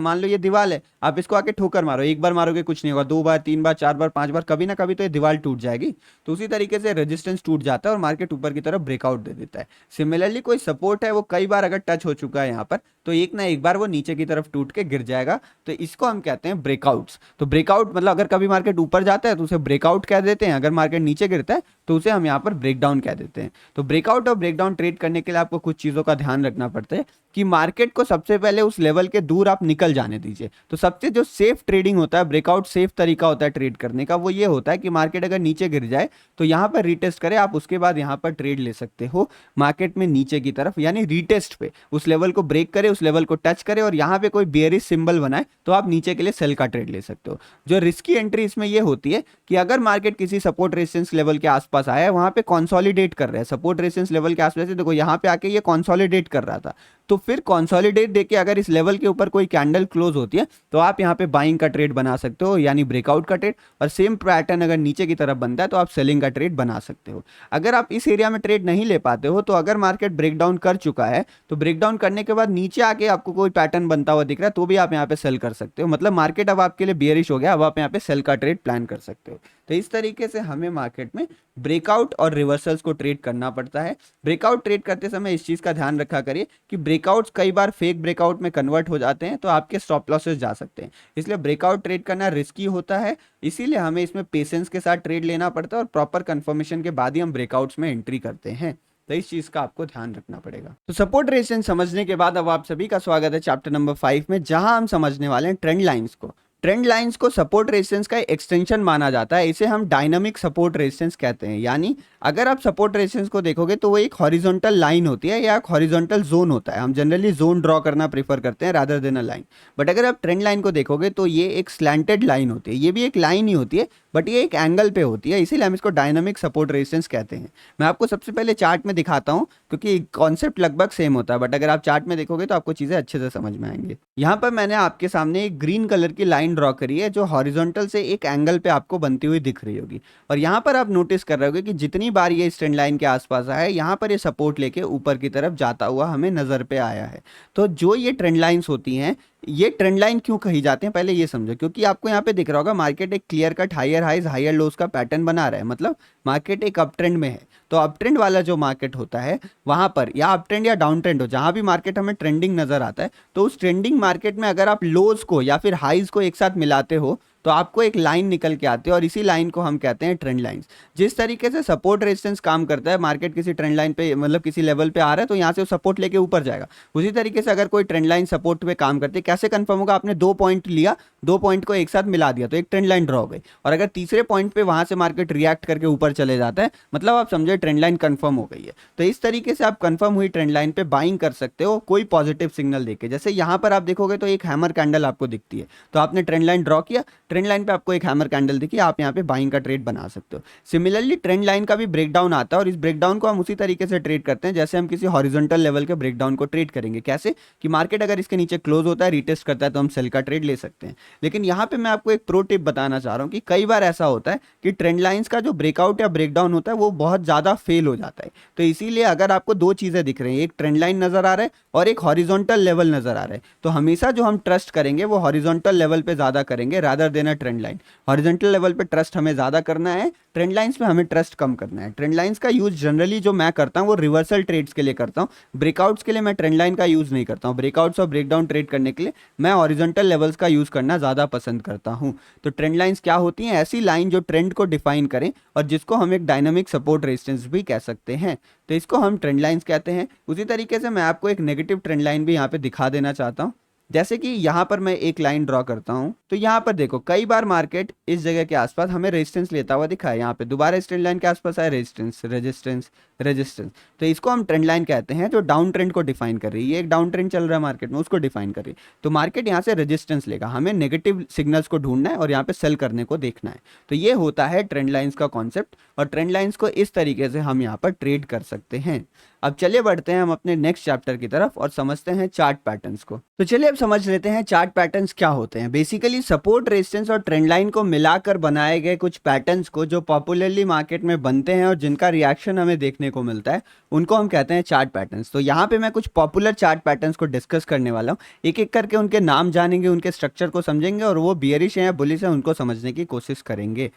मान लो ये दीवार है, आप इसको आके ठोकर मारो, एक बार मारोगे कुछ नहीं होगा, 2 बार 3 बार 4 बार 5 बार, कभी ना कभी तो ये दीवार टूट जाएगी। तो उसी तरीके से रेजिस्टेंस टूट जाता है और मार्केट ऊपर की तरफ ब्रेकआउट दे देता है। सिमिलरली कोई सपोर्ट है वो कई बार अगर टच हो चुका है यहाँ पर, तो एक ना एक बार वो नीचे की तरफ टूट के गिर जाएगा। तो इसको हम कहते हैं ब्रेकआउट्स। तो ब्रेकआउट मतलब अगर कभी मार्केट ऊपर जाता है तो उसे ब्रेकआउट कह देते हैं, अगर मार्केट नीचे गिरता है तो उसे हम यहाँ पर ब्रेकडाउन कह देते हैं। तो ब्रेकआउट और ब्रेकडाउन ट्रेड करने के लिए आपको कुछ चीज़ों का ध्यान रखना पड़ता है कि मार्केट को सबसे पहले उस लेवल के दूर आप निकल जाने दीजिए। तो सबसे जो सेफ ट्रेडिंग होता है, ब्रेकआउट सेफ तरीका होता है ट्रेड करने का, वो ये होता है कि मार्केट अगर नीचे गिर जाए तो यहाँ पर रीटेस्ट करे, आप उसके बाद यहाँ पर ट्रेड ले सकते हो मार्केट में नीचे की तरफ, यानी रीटेस्ट पे उस लेवल को ब्रेक करे, उस लेवल को टच करे और यहाँ पे कोई बेयरिश सिंबल बनाए तो आप नीचे के लिए सेल का ट्रेड ले सकते हो। जो रिस्की एंट्री इसमें ये होती है कि अगर मार्केट किसी सपोर्ट रेजिस्टेंस लेवल के आसपास आया है, वहां पे कंसोलिडेट कर रहा है, सपोर्ट रेजिस्टेंस लेवल के आसपास, देखो यहाँ पे आके ये कंसोलिडेट कर रहा था, तो फिर कंसोलिडेट देके अगर इस लेवल के ऊपर कोई कैंडल क्लोज होती है तो आप यहाँ पे बाइंग का ट्रेड बना सकते हो, यानी ब्रेकआउट का ट्रेड। और सेम पैटर्न अगर नीचे की तरफ बनता है तो आप सेलिंग का ट्रेड बना सकते हो। अगर आप इस एरिया में ट्रेड नहीं ले पाते हो तो अगर मार्केट ब्रेकडाउन कर चुका है तो ब्रेकडाउन करने के बाद नीचे आके आपको कोई पैटर्न बनता हुआ दिख रहा है तो भी आप यहाँ पे सेल कर सकते हो। मतलब मार्केट अब आपके लिए बेयरिश हो गया, अब आप यहाँ पे सेल का ट्रेड प्लान कर सकते हो। तो इस तरीके से हमें मार्केट में ब्रेकआउट और रिवर्सल्स को ट्रेड करना पड़ता है। ब्रेकआउट ट्रेड करते समय इस चीज का ध्यान रखा करिए कि ब्रेकआउट्स कई बार फेक ब्रेकआउट में कन्वर्ट हो जाते हैं तो आपके स्टॉप लॉसेस जा सकते हैं, इसलिए ब्रेकआउट ट्रेड करना रिस्की होता है। इसीलिए हमें इसमें पेशेंस के साथ ट्रेड लेना पड़ता है और प्रॉपर कंफर्मेशन के बाद ही हम ब्रेकआउट्स में एंट्री करते हैं। तो इस चीज का आपको ध्यान रखना पड़ेगा। तो सपोर्ट रेजिस्टेंस समझने के बाद अब आप सभी का स्वागत है चैप्टर नंबर 5 में, जहां हम समझने वाले हैं ट्रेंड लाइंस को। ट्रेंड लाइंस को सपोर्ट रेजिस्टेंस का एक्सटेंशन माना जाता है, इसे हम डायनामिक सपोर्ट रेजिस्टेंस कहते हैं। यानी अगर आप सपोर्ट रेजिस्टेंस को देखोगे तो वो एक हॉरिजॉन्टल लाइन होती है या एक हॉरिजॉन्टल जोन होता है। हम जनरली जोन ड्रॉ करना प्रेफर करते हैं rather than a line. But अगर आप ट्रेंड लाइन को देखोगे तो ये एक स्लैंटेड लाइन होती है, ये भी एक लाइन ही होती है बट ये एक एंगल पे होती है, इसीलिए हम इसको डायनामिक सपोर्ट रेजिस्टेंस कहते हैं। मैं आपको सबसे पहले चार्ट में दिखाता हूँ क्योंकि कॉन्सेप्ट लगभग सेम होता है, बट अगर आप चार्ट में देखोगे तो आपको चीज़ें अच्छे से समझ में आएंगी। यहाँ पर मैंने आपके सामने एक ग्रीन कलर की लाइन ड्रॉ करी है जो हॉरिजॉन्टल से एक एंगल पे आपको बनती हुई दिख रही होगी। और यहाँ पर आप नोटिस कर रहे होगे कि जितनी बार ये ट्रेंड लाइन के आसपास आया है, यहाँ पर ये सपोर्ट लेके ऊपर की तरफ जाता हुआ हमें नजर पे आया है। तो जो ये ट्रेंड लाइंस होती हैं, ये ट्रेंड लाइन क्यों कही जाती हैं पहले ये समझो। क्योंकि आपको यहाँ पे दिख रहा होगा मार्केट एक clear cut higher highs higher lows का पैटर्न बना रहा है, मतलब मार्केट एक अप ट्रेंड में है। तो अप ट्रेंड वाला जो मार्केट होता है वहां पर, या अप ट्रेंड या डाउन ट्रेंड हो, जहां भी मार्केट हमें ट्रेंडिंग नजर आता है, तो उस ट्रेंडिंग मार्केट में अगर आप लोज को या फिर हाइज को एक साथ मिलाते हो तो आपको एक लाइन निकल के आती है और इसी लाइन को हम कहते हैं ट्रेंड लाइंस। जिस तरीके से सपोर्ट रेजिस्टेंस काम करता है, मार्केट किसी ट्रेंड लाइन पे मतलब किसी लेवल पे आ रहा है तो यहाँ से सपोर्ट लेके ऊपर जाएगा, उसी तरीके से अगर कोई ट्रेंड लाइन सपोर्ट पे काम करती है, कैसे कंफर्म होगा? आपने 2 पॉइंट लिया, 2 पॉइंट को एक साथ मिला दिया तो एक ट्रेंड लाइन ड्रॉ हो गई, और अगर तीसरे पॉइंट पे वहां से मार्केट रिएक्ट करके ऊपर चले जाता है, मतलब आप समझे ट्रेंड लाइन कंफर्म हो गई है। तो इस तरीके से आप कंफर्म हुई ट्रेंड लाइन पे बाइंग कर सकते हो कोई पॉजिटिव सिग्नल देके। जैसे यहाँ पर आप देखोगे तो एक हैमर कैंडल आपको दिखती है, तो आपने ट्रेंड लाइन ड्रॉ किया, ट्रेंड लाइन पे आपको एक हैमर कैंडल दिखी, आप यहाँ पे बाइंग का ट्रेड बना सकते हो। सिमिलरली ट्रेंड लाइन का भी ब्रेकडाउन आता है और इस ब्रेकडाउन को हम उसी तरीके से ट्रेड करते हैं जैसे हम किसी हॉरिजॉन्टल लेवल के ब्रेकडाउन को ट्रेड करेंगे। कैसे कि मार्केट अगर इसके नीचे क्लोज होता है, रीटेस्ट करता है, तो हम सेल का ट्रेड ले सकते हैं। लेकिन यहाँ पे मैं आपको एक प्रो टिप बताना चाह रहा हूँ कि कई बार ऐसा होता है कि ट्रेंड लाइंस का जो ब्रेकआउट या ब्रेकडाउन होता है वो बहुत ज़्यादा फेल हो जाता है। तो इसीलिए अगर आपको दो चीज़ें दिख रही हैं, एक ट्रेंड लाइन नज़र आ रहा है और एक हॉरिजॉन्टल लेवल नज़र आ रहा है, तो हमेशा जो हम ट्रस्ट करेंगे वो हॉरिजॉन्टल लेवल पे ज़्यादा करेंगे rather than a trend line. Horizontal level पे ट्रस्ट हमें ज़्यादा करना है, ट्रेंड लाइंस पे हमें ट्रस्ट कम करना है। ट्रेंड लाइंस का यूज़ जनरली जो मैं करता हूँ वो रिवर्सल ट्रेड्स के लिए करता हूँ, ब्रेकआउट्स के लिए मैं ट्रेंड लाइन का यूज़ नहीं करता हूँ। ब्रेकआउट्स और ब्रेकडाउन ट्रेड करने के लिए मैं हॉरिजॉन्टल लेवल्स का यूज़ करना ज़्यादा पसंद करता हूँ। तो ट्रेंड लाइंस क्या होती हैं? ऐसी लाइन जो ट्रेंड को डिफाइन करें और जिसको हम एक डायनामिक सपोर्ट रेजिस्टेंस भी कह सकते हैं, तो इसको हम ट्रेंड लाइंस कहते हैं। उसी तरीके से मैं आपको एक नेगेटिव ट्रेंड लाइन भी यहाँ पे दिखा देना चाहता हूँ। जैसे कि यहाँ पर मैं एक लाइन ड्रॉ करता हूँ, तो यहाँ पर देखो कई बार मार्केट इस जगह के आसपास हमें रेजिस्टेंस लेता हुआ दिखा है। यहाँ पे दोबारा इस ट्रेंड लाइन के आसपास आया, रेजिस्टेंस रेजिस्टेंस रेजिस्टेंस, तो इसको हम ट्रेंड लाइन कहते हैं जो डाउन ट्रेंड को डिफाइन कर रही है। ये एक डाउन ट्रेंड चल रहा है मार्केट में, उसको डिफाइन कर रही है। तो मार्केट यहाँ से रेजिस्टेंस लेगा, हमें नेगेटिव सिग्नल्स को ढूंढना है और यहाँ पे सेल करने को देखना है। तो ये होता है ट्रेंड लाइंस का कॉन्सेप्ट और ट्रेंड लाइंस को इस तरीके से हम यहाँ पर ट्रेड कर सकते हैं। अब चलिए बढ़ते हैं हम अपने नेक्स्ट चैप्टर की तरफ और समझते हैं चार्ट पैटर्न्स को। तो चलिए अब समझ लेते हैं चार्ट पैटर्न्स क्या होते हैं। बेसिकली सपोर्ट रेजिस्टेंस और ट्रेंड लाइन को मिलाकर बनाए गए कुछ पैटर्न्स को जो पॉपुलरली मार्केट में बनते हैं और जिनका रिएक्शन हमें देखने को मिलता है, उनको हम कहते हैं चार्ट पैटर्न्स। तो यहाँ पे मैं कुछ पॉपुलर चार्ट पैटर्न्स को डिस्कस करने वाला हूँ। एक एक करके उनके नाम जानेंगे, उनके स्ट्रक्चर को समझेंगे और वो बियरिश है या बुलिश है उनको समझने की कोशिश करेंगे।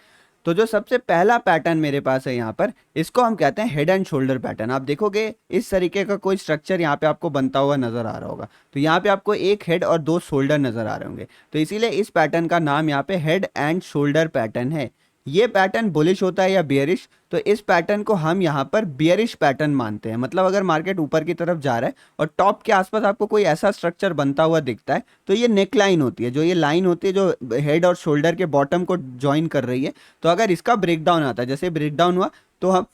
तो जो सबसे पहला पैटर्न मेरे पास है यहाँ पर, इसको हम कहते हैं हेड एंड शोल्डर पैटर्न। आप देखोगे इस तरीके का कोई स्ट्रक्चर यहाँ पे आपको बनता हुआ नजर आ रहा होगा। तो यहाँ पे आपको एक हेड और दो शोल्डर नजर आ रहे होंगे, तो इसीलिए इस पैटर्न का नाम यहाँ पे हेड एंड शोल्डर पैटर्न है। ये पैटर्न बुलिश होता है या बियरिश, तो इस पैटर्न को हम यहाँ पर बियरिश पैटर्न मानते हैं। मतलब अगर मार्केट ऊपर की तरफ जा रहा है और टॉप के आसपास आपको कोई ऐसा स्ट्रक्चर बनता हुआ दिखता है, तो ये नेक लाइन होती है, जो ये लाइन होती है जो हेड और शोल्डर के बॉटम को ज्वाइन कर रही है। तो अगर इसका ब्रेकडाउन आता है, जैसे ब्रेकडाउन हुआ, तो हम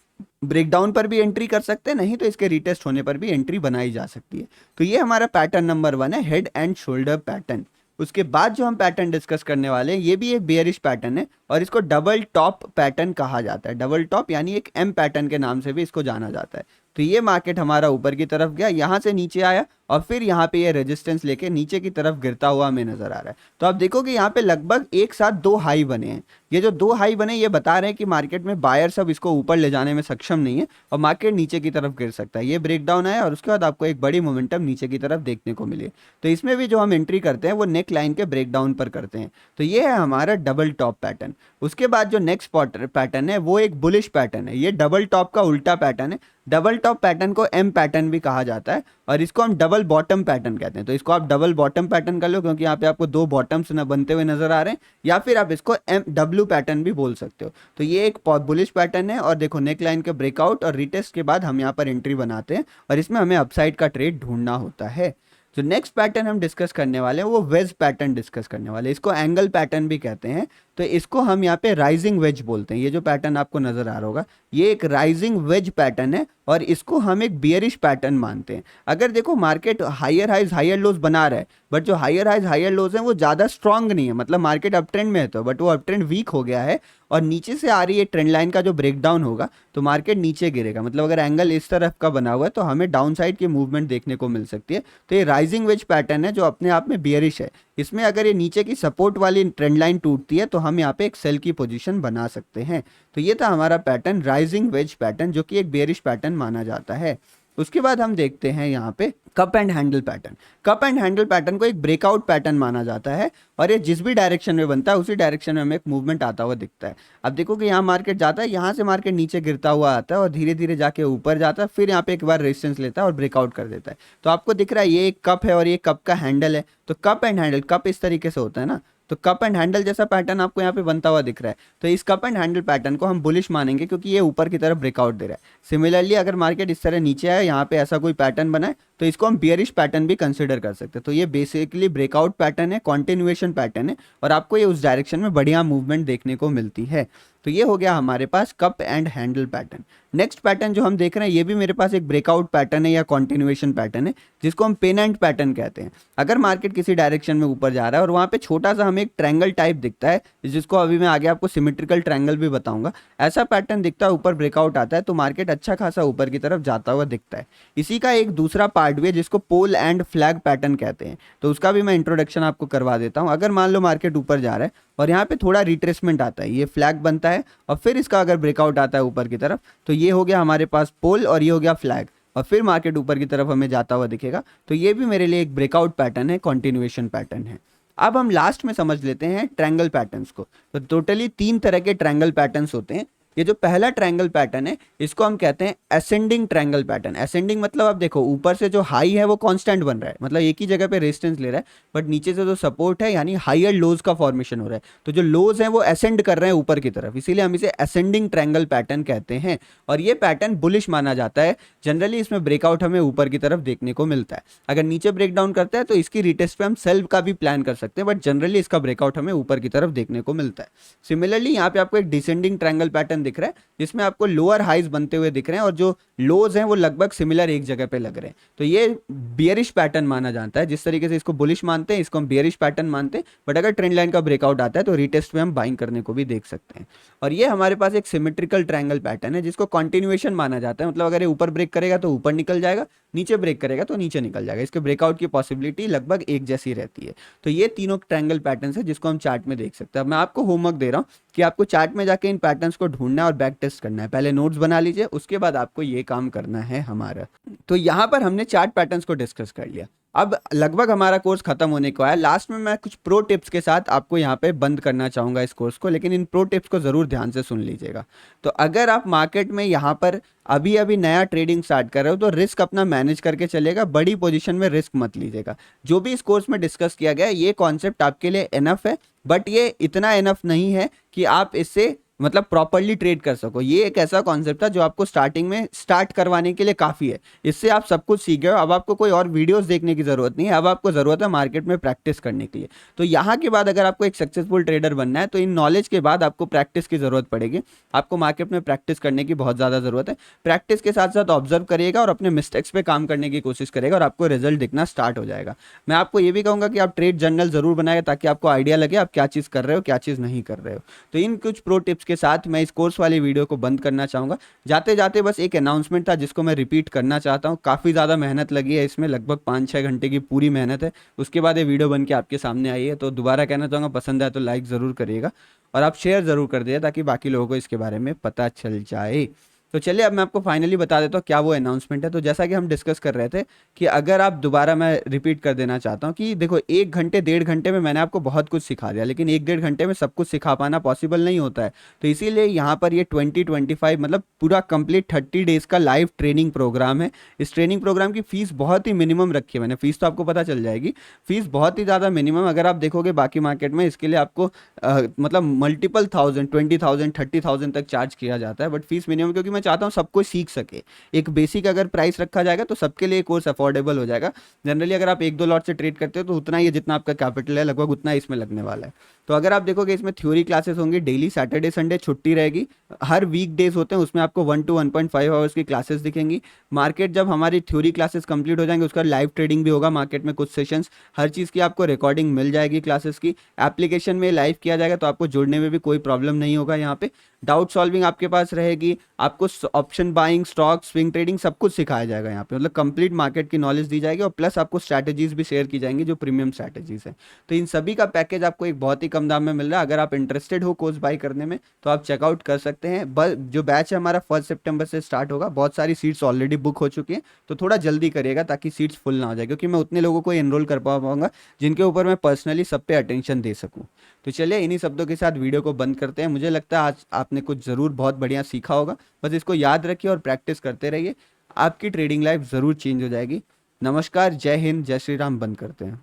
ब्रेकडाउन पर भी एंट्री कर सकते हैं, नहीं तो इसके रीटेस्ट होने पर भी एंट्री बनाई जा सकती है। तो ये हमारा पैटर्न नंबर 1 है, हेड एंड शोल्डर पैटर्न। उसके बाद जो हम पैटर्न डिस्कस करने वाले हैं ये भी एक बेयरिश पैटर्न है और इसको डबल टॉप पैटर्न कहा जाता है। डबल टॉप यानी एक एम पैटर्न के नाम से भी इसको जाना जाता है। तो ये मार्केट हमारा ऊपर की तरफ गया, यहाँ से नीचे आया और फिर यहाँ पे ये रेजिस्टेंस लेके नीचे की तरफ गिरता हुआ हमें नजर आ रहा है। तो आप देखोगे यहाँ पे लगभग एक साथ दो हाई बने हैं। ये जो दो हाई बने ये बता रहे हैं कि मार्केट में बायर सब इसको ऊपर ले जाने में सक्षम नहीं है और मार्केट नीचे की तरफ गिर सकता है। ये ब्रेकडाउन आया और उसके बाद आपको एक बड़ी मोमेंटम नीचे की तरफ देखने को मिली। तो इसमें भी जो हम एंट्री करते हैं वो नेक लाइन के ब्रेकडाउन पर करते हैं। तो ये है हमारा डबल टॉप पैटर्न। उसके बाद जो नेक्स्ट पैटर्न है वो एक बुलिश पैटर्न है। ये डबल टॉप का उल्टा पैटर्न है। डबल टॉप पैटर्न को एम पैटर्न भी कहा जाता है और इसको हम डबल बॉटम पैटर्न कहते हैं। तो इसको आप डबल बॉटम पैटर्न कर लो क्योंकि यहाँ पे आपको दो बॉटम्स न बनते हुए नजर आ रहे हैं, या फिर आप इसको एम डब्ल्यू पैटर्न भी बोल सकते हो। तो ये एक बुलिश पैटर्न है और देखो नेक लाइन के ब्रेकआउट और रिटेस्ट के बाद हम यहाँ पर एंट्री बनाते हैं और इसमें हमें अपसाइड का ट्रेड ढूंढना होता है। जो नेक्स्ट पैटर्न हम डिस्कस करने वाले हैं वो वेज पैटर्न डिस्कस करने वाले हैं। इसको एंगल पैटर्न भी कहते हैं। तो इसको हम यहाँ पे राइजिंग वेज बोलते हैं। ये जो पैटर्न आपको नजर आ रहा होगा ये एक राइजिंग वेज पैटर्न है और इसको हम एक बियरिश पैटर्न मानते हैं। अगर देखो market higher highs higher lows बना रहा है, बट जो हायर हाइज हायर लोज हैं वो ज़्यादा स्ट्रांग नहीं है, मतलब मार्केट अप ट्रेंड में है तो, बट वो अप ट्रेंड वीक हो गया है और नीचे से आ रही है ट्रेंड लाइन का जो ब्रेकडाउन होगा तो मार्केट नीचे गिरेगा। मतलब अगर एंगल इस तरफ का बना हुआ है तो हमें डाउन साइड की मूवमेंट देखने को मिल सकती है। तो ये राइजिंग वेज पैटर्न है जो अपने आप में बियरिश है। इसमें अगर ये नीचे की सपोर्ट वाली ट्रेंड लाइन टूटती है तो हम यहाँ पे एक सेल की पोजीशन बना सकते हैं। तो ये था हमारा पैटर्न राइजिंग वेज पैटर्न जो कि एक बेयरिश पैटर्न माना जाता है। उसके बाद हम देखते हैं यहाँ पे cup and handle pattern. Cup and handle pattern को एक ब्रेकआउट पैटर्न माना जाता है और ये जिस भी डायरेक्शन में बनता है उसी डायरेक्शन में हमें एक मूवमेंट आता हुआ दिखता है। अब देखो कि यहाँ मार्केट जाता है, यहाँ से मार्केट नीचे गिरता हुआ आता है और धीरे धीरे जाके ऊपर जाता है, फिर यहाँ पे एक बार रेजिस्टेंस लेता है और ब्रेकआउट कर देता है। तो आपको दिख रहा है ये एक कप है और ये कप का हैंडल है। तो कप एंड हैंडल, कप इस तरीके से होता है ना, तो कप एंड हैंडल जैसा पैटर्न आपको यहाँ पे बनता हुआ दिख रहा है। तो इस कप एंड हैंडल पैटर्न को हम बुलिश मानेंगे क्योंकि ये ऊपर की तरफ ब्रेकआउट दे रहा है। सिमिलरली अगर मार्केट इस तरह नीचे आए, यहाँ पे ऐसा कोई पैटर्न बना है तो इसको हम बियरिश पैटर्न भी कंसिडर कर सकते हैं। तो ये बेसिकली ब्रेकआउट पैटर्न है, कॉन्टिन्यूएशन पैटर्न है और आपको ये उस डायरेक्शन में बढ़िया मूवमेंट देखने को मिलती है। तो ये हो गया हमारे पास cup and handle pattern. Next pattern जो हम देख रहे हैं ये भी मेरे पास एक ब्रेकआउट पैटर्न है या कॉन्टिन्यूएशन पैटर्न है जिसको हम पेनेंट पैटर्न कहते हैं। अगर मार्केट किसी डायरेक्शन में ऊपर जा रहा है और वहाँ पे छोटा सा हमें हमें एक ट्रायंगल टाइप दिखता है, जिसको अभी मैं आगे आपको सिमेट्रिकल ट्रायंगल भी बताऊंगा। ऐसा पैटर्न दिखता है, ऊपर ब्रेकआउट आता है तो मार्केट अच्छा खासा ऊपर की तरफ जाता हुआ दिखता है। इसी का एक दूसरा पार्ट भी है जिसको पोल एंड फ्लैग पैटर्न कहते हैं, तो उसका भी मैं इंट्रोडक्शन आपको करवा देता हूँ। अगर मान लो मार्केट ऊपर जा रहा है और यहाँ पे थोड़ा रिट्रेसमेंट आता है, ये फ्लैग बनता है और फिर इसका अगर ब्रेकआउट आता है ऊपर की तरफ, तो ये हो गया हमारे पास पोल और ये हो गया फ्लैग, और फिर मार्केट ऊपर की तरफ हमें जाता हुआ दिखेगा। तो ये भी मेरे लिए एक ब्रेकआउट पैटर्न है, कॉन्टिन्यूएशन पैटर्न है। अब हम लास्ट में समझ लेते हैं ट्रायंगल पैटर्न्स को। तो टोटली 3 तरह के ट्रायंगल पैटर्न्स होते हैं। ये जो पहला ट्रायंगल पैटर्न है इसको हम कहते हैं असेंडिंग ट्रायंगल पैटर्न। असेंडिंग मतलब आप देखो ऊपर से जो हाई है वो कांस्टेंट बन रहा है, मतलब एक ही जगह पे रेजिस्टेंस ले रहा है, बट नीचे से जो सपोर्ट है यानी हायर लोज का फॉर्मेशन हो रहा है, तो जो लोज हैं वो असेंड कर रहे हैं ऊपर की तरफ, इसीलिए हम इसे असेंडिंग ट्रायंगल पैटर्न कहते हैं। और ये पैटर्न बुलिश माना जाता है। जनरली इसमें ब्रेकआउट हमें ऊपर की तरफ देखने को मिलता है। अगर नीचे ब्रेक डाउन करता है तो इसकी रिटेस्ट पे हम सेल का भी प्लान कर सकते हैं, बट जनरली इसका ब्रेकआउट हमें ऊपर की तरफ देखने को मिलता है। सिमिलरली यहाँ पे आपको एक डिसेंडिंग ट्रायंगल पैटर्न दिख रहा है जिसमें आपको लोअर हाइज बनते हुए दिख रहे हैं और जो लोज हैं वो लगभग सिमिलर एक जगह पे लग रहे हैं, तो ये बियरिश पैटर्न माना जाता है। जिस तरीके से इसको बुलिश मानते हैं इसको हम बियरिश पैटर्न मानते हैं, बट अगर ट्रेंड लाइन का ब्रेकआउट आता है तो रिटेस्ट में हम बाइंग करने को भी देख सकते हैं। और ये हमारे पास एक सिमेट्रिकल ट्रायंगल पैटर्न है जिसको कंटिन्यूएशन माना जाता है, मतलब अगर ये ऊपर ब्रेक करेगा तो ऊपर निकल जाएगा, नीचे ब्रेक करेगा तो नीचे निकल जाएगा, इसके ब्रेकआउट की पॉसिबिलिटी लगभग एक जैसी रहती है। तो ये तीनों ट्रायंगल पैटर्न है जिसको हम चार्ट में देख सकते हैं। अब मैं आपको होमवर्क दे रहा हूँ कि आपको चार्ट में जाके इन पैटर्न्स को ढूंढना है और बैक टेस्ट करना है। पहले नोट्स बना लीजिए, उसके बाद आपको ये काम करना है हमारा। तो यहाँ पर हमने चार्ट पैटर्न्स को डिस्कस कर लिया। अब लगभग हमारा कोर्स खत्म होने को आया। लास्ट में मैं कुछ प्रो टिप्स के साथ आपको यहाँ पे बंद करना चाहूँगा इस कोर्स को, लेकिन इन प्रो टिप्स को ज़रूर ध्यान से सुन लीजिएगा। तो अगर आप मार्केट में यहाँ पर अभी अभी नया ट्रेडिंग स्टार्ट कर रहे हो तो रिस्क अपना मैनेज करके चलेगा, बड़ी पोजीशन में रिस्क मत लीजिएगा। जो भी इस कोर्स में डिस्कस किया गया ये कॉन्सेप्ट आपके लिए इनफ है, बट ये इतना इनफ नहीं है कि आप इससे मतलब प्रॉपरली ट्रेड कर सको। ये एक ऐसा कॉन्सेप्ट था जो आपको स्टार्टिंग में स्टार्ट करवाने के लिए काफ़ी है, इससे आप सब कुछ सीख गए हो। अब आपको कोई और वीडियोस देखने की ज़रूरत नहीं है, अब आपको ज़रूरत है मार्केट में प्रैक्टिस करने के लिए। तो यहाँ के बाद अगर आपको एक सक्सेसफुल ट्रेडर बनना है तो इन नॉलेज के बाद आपको प्रैक्टिस की ज़रूरत पड़ेगी। आपको मार्केट में प्रैक्टिस करने की बहुत ज़्यादा ज़रूरत है। प्रैक्टिस के साथ साथ ऑब्जर्व करिएगा और अपने मिस्टेक्स पे काम करने की कोशिश करेगा और आपको रिजल्ट दिखना स्टार्ट हो जाएगा। मैं आपको ये भी कहूँगा कि आप ट्रेड जर्नल ज़रूर बनाएगा ताकि आपको आइडिया लगे आप क्या चीज़ कर रहे हो क्या चीज़ नहीं कर रहे हो। तो इन कुछ प्रो टिप्स के साथ मैं इस कोर्स वाली वीडियो को बंद करना चाहूँगा। जाते जाते बस एक अनाउंसमेंट था जिसको मैं रिपीट करना चाहता हूँ। काफ़ी ज़्यादा मेहनत लगी है इसमें, लगभग 5-6 घंटे की पूरी मेहनत है। उसके बाद ये वीडियो बन के आपके सामने आई है। तो दोबारा कहना चाहूँगा, पसंद आए तो लाइक ज़रूर करिएगा और आप शेयर ज़रूर कर दीजिए ताकि बाकी लोगों को इसके बारे में पता चल जाए। तो चलिए अब मैं आपको फाइनली बता देता हूँ क्या वो अनाउंसमेंट है। तो जैसा कि हम डिस्कस कर रहे थे कि अगर आप दोबारा, मैं रिपीट कर देना चाहता हूँ कि देखो 1 घंटे 1.5 घंटे में मैंने आपको बहुत कुछ सिखा दिया, लेकिन 1-1.5 घंटे में सब कुछ सिखा पाना पॉसिबल नहीं होता है। तो इसीलिए यहाँ पर ये 20-25 मतलब पूरा कंप्लीट 30 डेज़ का लाइव ट्रेनिंग प्रोग्राम है। इस ट्रेनिंग प्रोग्राम की फ़ीस बहुत ही मिनिमम रखी है मैंने, फ़ीस तो आपको पता चल जाएगी। फ़ीस बहुत ही ज़्यादा मिनिमम, अगर आप देखोगे बाकी मार्केट में इसके लिए आपको मतलब मल्टीपल 20,000 30,000 तक चार्ज किया जाता है, बट फीस मिनिमम, क्योंकि मैं चाहता हूँ सब कोई सीख सके। एक बेसिक अगर प्राइस रखा जाएगा तो सबके लिए कोर्स अफोर्डेबल हो जाएगा। जनरली अगर आप 1-2 लॉट से ट्रेड करते हो तो उतना ही है जितना आपका कैपिटल है, लगभग उतना इसमें लगने वाला है। तो अगर आप देखोगे इसमें थ्योरी क्लासेस होंगी डेली, सैटरडे संडे छुट्टी रहेगी। हर वीक डेज होते हैं उसमें आपको 1 to 1.5 आवर्स की क्लासेस दिखेंगी। मार्केट जब हमारी थ्योरी क्लासेस कंप्लीट हो जाएंगे उसका लाइव ट्रेडिंग भी होगा मार्केट में, कुछ सेशंस, हर चीज़ की आपको रिकॉर्डिंग मिल जाएगी क्लासेस की। एप्लीकेशन में लाइव किया जाएगा तो आपको जुड़ने में भी कोई प्रॉब्लम नहीं होगा। यहाँ पे डाउट सॉल्विंग आपके पास रहेगी, आपको option buying, stock, swing trading सब कुछ सिखाया जाएगा यहाँ पे, मतलब कंप्लीट मार्केट की नॉलेज दी जाएगी और प्लस आपको स्ट्रैटेजीज भी शेयर की जाएंगी जो प्रीमियम स्ट्रैटेजीज हैं। तो इन सभी का पैकेज आपको एक बहुत ही कम दाम में मिल रहा है। अगर आप इंटरेस्टेड हो कोर्स बाई करने में तो आप चेकआउट कर सकते हैं। जो बैच है हमारा 1 सितंबर से स्टार्ट होगा। बहुत सारी सीट्स ऑलरेडी बुक हो चुकी हैं, तो थोड़ा जल्दी करिएगा ताकि सीट्स फुल ना हो जाए, क्योंकि मैं उतने लोगों को एनरोल कर पाऊंगा जिनके ऊपर मैं पर्सनली सब पे अटेंशन दे सकूँ। तो चलिए इन्हीं शब्दों के साथ वीडियो को बंद करते हैं। मुझे लगता है आज आपने कुछ ज़रूर बहुत बढ़िया सीखा होगा। बस इसको याद रखिए और प्रैक्टिस करते रहिए, आपकी ट्रेडिंग लाइफ ज़रूर चेंज हो जाएगी। नमस्कार, जय हिंद, जय श्री राम। बंद करते हैं।